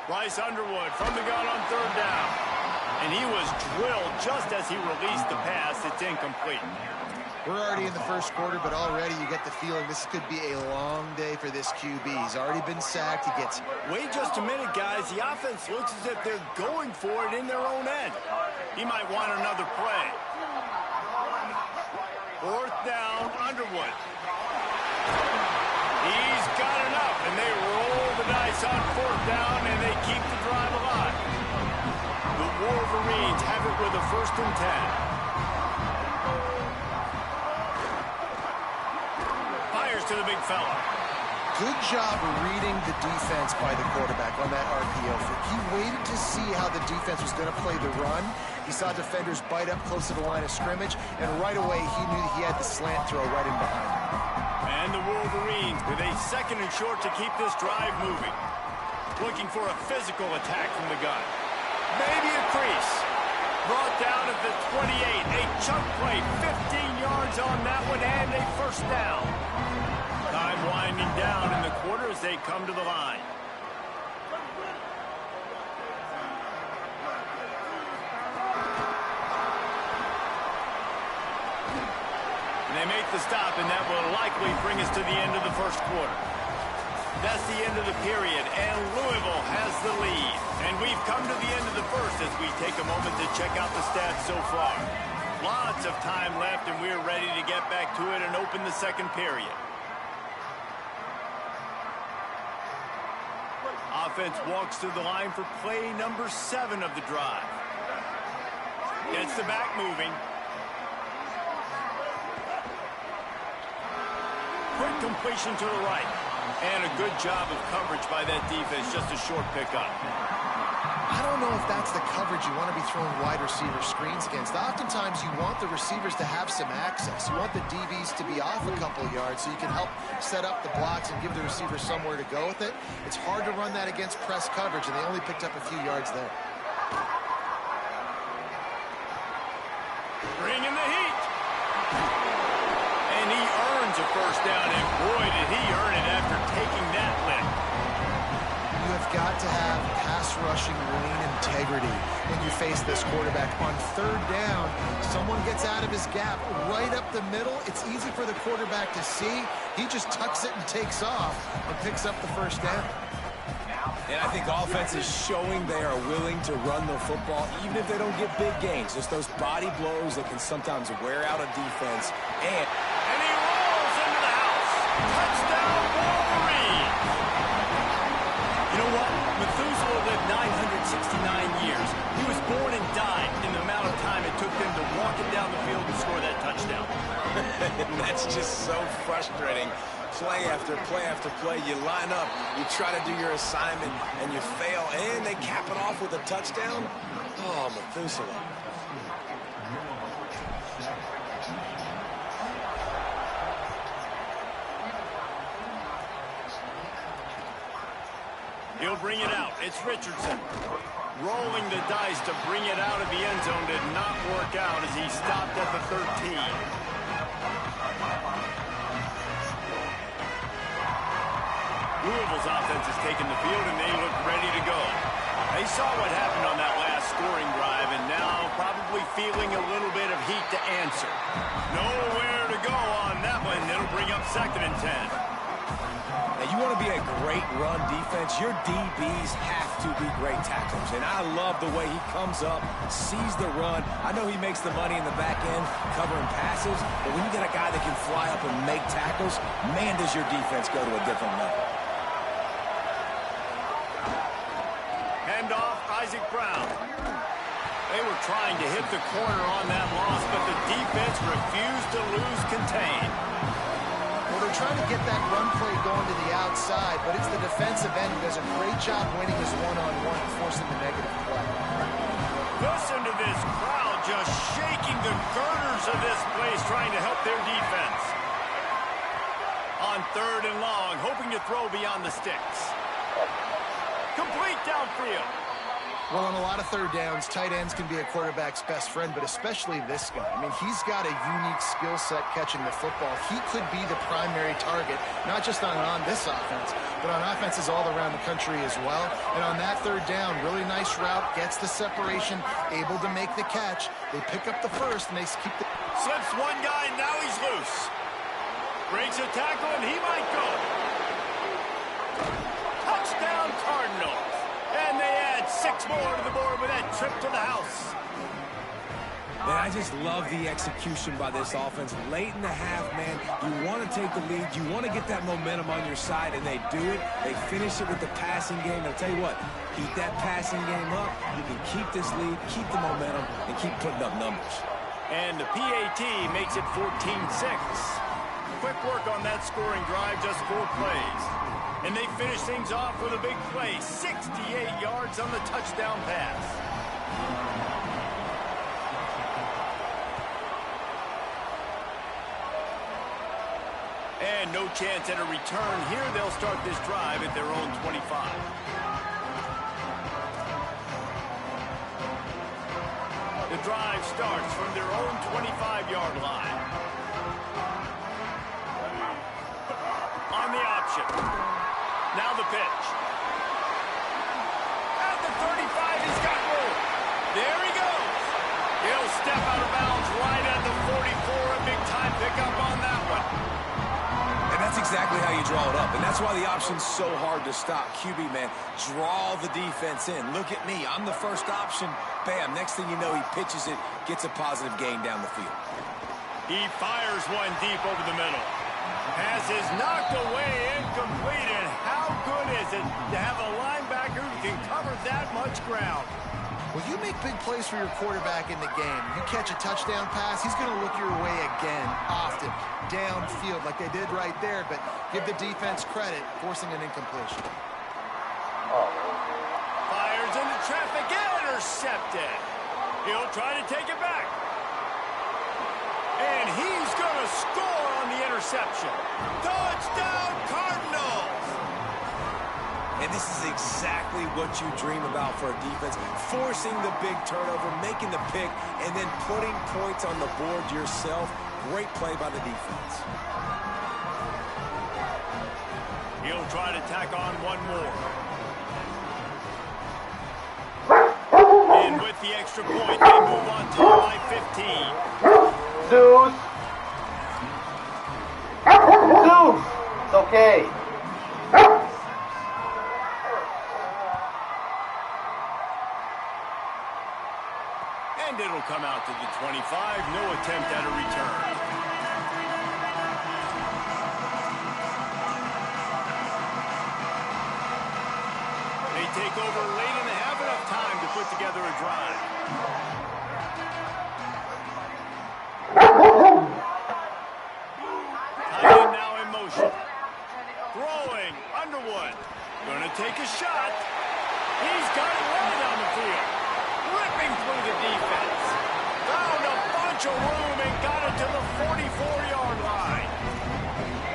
Bryce Underwood from the gun on third down. And he was drilled just as he released the pass. It's incomplete. We're already in the first quarter, but already you get the feeling this could be a long day for this QB. He's already been sacked. He gets... Wait just a minute, guys. The offense looks as if they're going for it in their own end. He might want another play. Fourth down, Underwood. He's got enough, and they roll the dice on fourth down, and they keep the drive alive. The Wolverines have it with a 1st and 10. To the big fella. Good job reading the defense by the quarterback on that RPO. He waited to see how the defense was going to play the run. He saw defenders bite up close to the line of scrimmage, and right away he knew he had the slant throw right in behind him. And the Wolverines with a 2nd and short to keep this drive moving. Looking for a physical attack from the gun. Maybe a crease. Brought down at the 28. A chunk play, 15 yards on that one, and a 1st down. Time winding down in the quarter as they come to the line. And they make the stop, and that will likely bring us to the end of the first quarter. That's the end of the period, and Louisville has the lead. And we've come to the end of the first as we take a moment to check out the stats so far. Lots of time left, and we're ready to get back to it and open the second period. Offense walks to the line for play number 7 of the drive. Gets the back moving. Quick completion to the right. And a good job of coverage by that defense. Just a short pickup. I don't know if that's the coverage you want to be throwing wide receiver screens against. Oftentimes you want the receivers to have some access. You want the DBs to be off a couple yards so you can help set up the blocks and give the receiver somewhere to go with it. It's hard to run that against press coverage, and they only picked up a few yards there. Bringing the heat. And he earns a 1st down, and boy, did he earn it after taking that lick. You have got to have pass rushing lane integrity when you face this quarterback. On 3rd down, someone gets out of his gap right up the middle. It's easy for the quarterback to see. He just tucks it and takes off and picks up the 1st down. And I think offense is showing they are willing to run the football, even if they don't get big gains. Just those body blows that can sometimes wear out a defense. And he rolls into the house. Touchdown, Wolverine. You know what? Methuselah lived 969 years. He was born and died in the amount of time it took them to walk it down the field and score that touchdown. That's just so frustrating. Play after play after play, you line up, you try to do your assignment, and you fail, and they cap it off with a touchdown? Oh, Methuselah. He'll bring it out. It's Richardson. Rolling the dice to bring it out of the end zone did not work out as he stopped at the 13. Louisville's offense has taken the field, and they look ready to go. They saw what happened on that last scoring drive, and now probably feeling a little bit of heat to answer. Nowhere to go on that one. It'll bring up 2nd and 10. Now, you want to be a great run defense, your DBs have to be great tacklers. And I love the way he comes up, sees the run. I know he makes the money in the back end covering passes, but when you get a guy that can fly up and make tackles, man, does your defense go to a different level. Handoff, Isaac Brown. They were trying to hit the corner on that loss, but the defense refused to lose contain. Well, they're trying to get that run play going to the outside, but it's the defensive end who does a great job winning his one-on-one and forcing the negative play. Listen to this crowd just shaking the girders of this place, trying to help their defense. On 3rd and long, hoping to throw beyond the sticks. Complete downfield. Well, on a lot of 3rd downs, tight ends can be a quarterback's best friend, but especially this guy. I mean, he's got a unique skill set catching the football. He could be the primary target, not just on this offense, but on offenses all around the country as well. And on that 3rd down, really nice route, gets the separation, able to make the catch. They pick up the first, and they keep the... Slips one guy, now he's loose. Breaks a tackle, and he might go. Touchdown, Cardinals. And they add 6 more to the board with that trip to the house. Man, I just love the execution by this offense. Late in the half, man, you want to take the lead. You want to get that momentum on your side, and they do it. They finish it with the passing game. I'll tell you what, keep that passing game up. You can keep this lead, keep the momentum, and keep putting up numbers. And the PAT makes it 14-6. Quick work on that scoring drive, just 4 plays. And they finish things off with a big play, 68 yards on the touchdown pass. And no chance at a return here. They'll start this drive at their own 25. The drive starts from their own 25-yard line. On the option. Now the pitch. At the 35, he's got room. There he goes. He'll step out of bounds right at the 44. A big-time pickup on that one. And that's exactly how you draw it up. And that's why the option's so hard to stop. QB, man, draw the defense in. Look at me. I'm the first option. Bam. Next thing you know, he pitches it, gets a positive gain down the field. He fires one deep over the middle. Pass is knocked away, incomplete. And how good is it to have a linebacker who can cover that much ground? Well, you make big plays for your quarterback in the game. You catch a touchdown pass, he's going to look your way again, often, downfield like they did right there. But give the defense credit, forcing an incompletion. Fires into traffic, intercepted. He'll try to take it back. And he's going to score on the interception. Touchdown, Cardinals! And this is exactly what you dream about for a defense. Forcing the big turnover, making the pick, and then putting points on the board yourself. Great play by the defense. He'll try to tack on one more. And with the extra point, they move on to by 15. Zeus! Zeus! It's okay. And it'll come out to the 25. No attempt at a return. They take over late and they have enough time to put together a drive. Tight end now in motion. Throwing. Underwood. Gonna take a shot. He's got it right on the field. Ripping through the defense. Found a bunch of room and got it to the 44-yard line.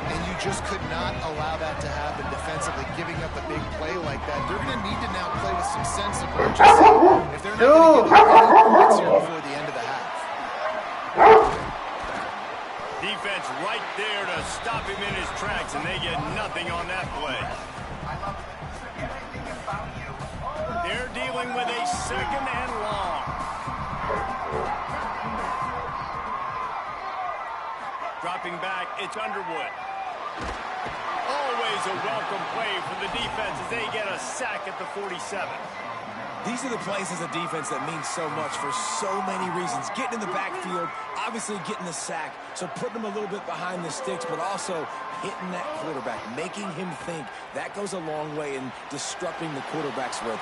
And you just could not allow that to happen defensively, giving up a big play like that. They're going to need to now play with some sense of urgency if they're not going to give up any points here before the end of the half. Defense right there to stop him in his tracks, and they get nothing on that play. They're dealing with a second and long. Dropping back, it's Underwood. Always a welcome play for the defense as they get a sack at the 47. These are the plays as a defense that mean so much for so many reasons. Getting in the backfield, obviously getting the sack, so putting them a little bit behind the sticks, but also hitting that quarterback, making him think. That goes a long way in disrupting the quarterback's rhythm.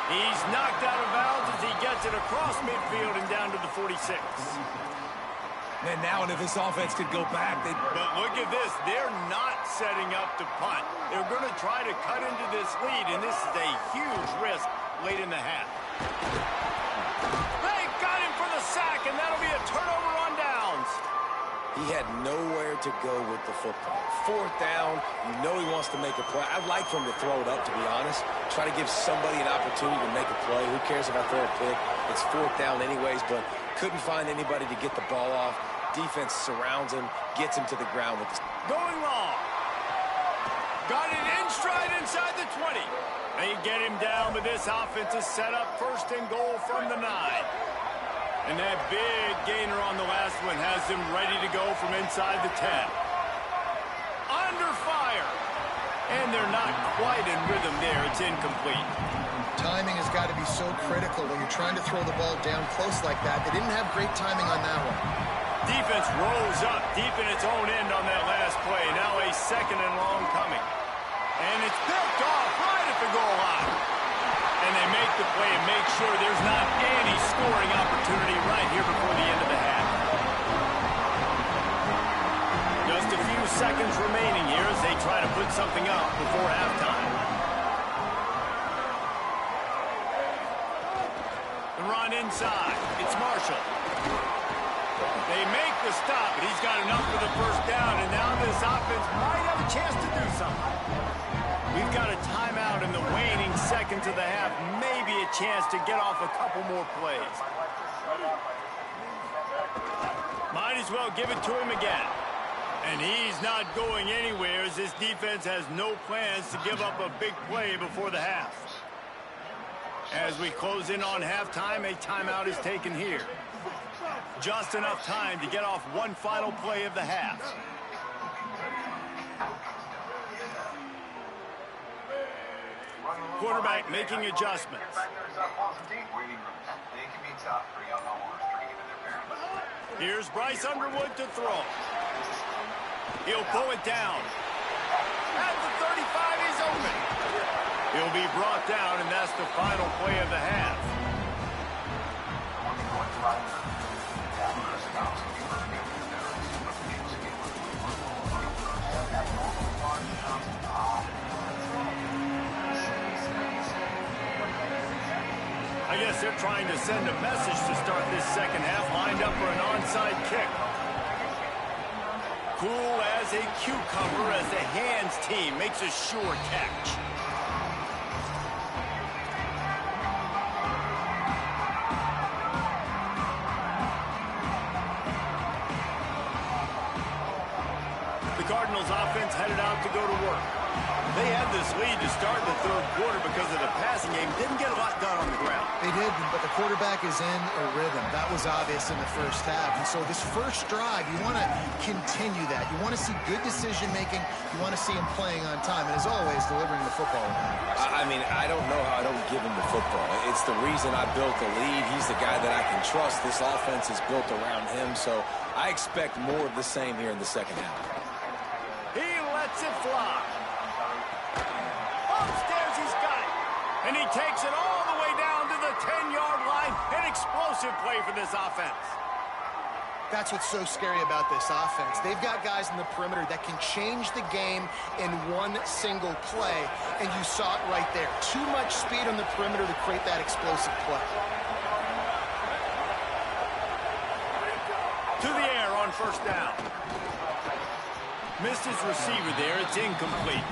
He's knocked out of bounds as he gets it across midfield and down to the 46. And now, and if this offense could go back, they'd... But look at this. They're not setting up to punt. They're going to try to cut into this lead, and this is a huge risk late in the half. They got him for the sack, and that'll be a turnover on downs. He had nowhere to go with the football. Fourth down, you know he wants to make a play. I'd like for him to throw it up, to be honest. Try to give somebody an opportunity to make a play. Who cares if I throw a pick? It's fourth down anyways, but couldn't find anybody to get the ball off. Defense surrounds him, gets him to the ground with the... Going long. Got it in stride inside the 20. They get him down, but this offense is set up first and goal from the 9. And that big gainer on the last one has them ready to go from inside the 10. Under fire. And they're not quite in rhythm there. It's incomplete. Timing has got to be so critical when you're trying to throw the ball down close like that. They didn't have great timing on that one. Defense rose up deep in its own end on that last play. Now a second and long coming. And it's picked off right at the goal line. And they make the play and make sure there's not any scoring opportunity right here before the end of the half. Just a few seconds remaining here as they try to put something up before halftime. The run inside. It's Marshall. They make the stop, but he's got enough for the first down, and now this offense might have a chance to do something. We've got a timeout in the waning seconds of the half, maybe a chance to get off a couple more plays. Might as well give it to him again. And he's not going anywhere as this defense has no plans to give up a big play before the half. As we close in on halftime, a timeout is taken here. Just enough time to get off one final play of the half. Quarterback making adjustments. Here's Bryce Underwood to throw. He'll pull it down. At the 35, he's open. He'll be brought down, and that's the final play of the half. I guess they're trying to send a message to start this second half, lined up for an onside kick. Cool as a cucumber as the hands team makes a sure catch. The Cardinals offense headed out to go to work. They had this lead to start the third quarter because of the passing game. Didn't get a lot done on the ground. They did, but the quarterback is in a rhythm. That was obvious in the first half. And so this first drive, you want to continue that. You want to see good decision-making. You want to see him playing on time. And as always, delivering the football. I mean, I don't know how I don't give him the football. It's the reason I built the lead. He's the guy that I can trust. This offense is built around him. So I expect more of the same here in the second half. He lets it fly. Upstairs he's got it. And he takes it all the way down to the 10-yard line. An explosive play for this offense. That's what's so scary about this offense. They've got guys in the perimeter that can change the game in one single play. And you saw it right there. Too much speed on the perimeter to create that explosive play. To the air on first down. Missed his receiver there. It's incomplete.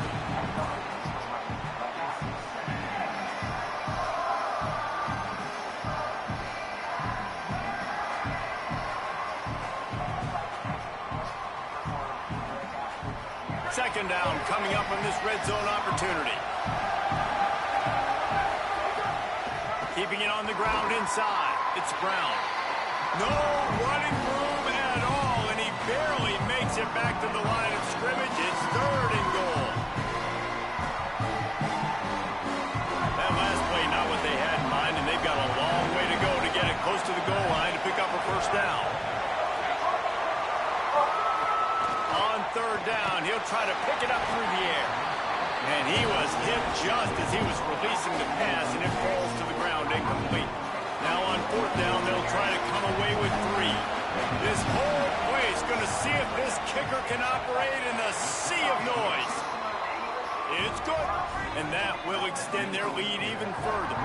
Second down coming up on this red zone opportunity. Keeping it on the ground inside. It's Brown. No running room at all, and he barely makes it back to the line of scrimmage. It's third and goal. That last play, not what they had in mind, and they've got a long way to go to get it close to the goal line to pick up a first down. On third down, he'll try to pick it up through the air. And he was hit just as he was releasing the pass, and it falls to the ground incomplete. Now on fourth down, they'll try to come away with 3. This whole play is going to see if this kicker can operate in the sea of noise. It's good, and that will extend their lead even further.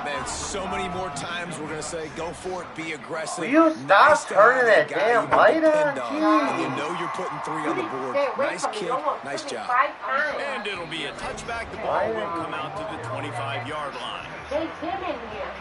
Man, so many more times we're going to say, go for it, be aggressive. Will you stop turning that damn light on? And you know you're putting 3 on the board. Nice kick, nice job. And it'll be a touchback. The ball will come out to the 25-yard line. Take him in here.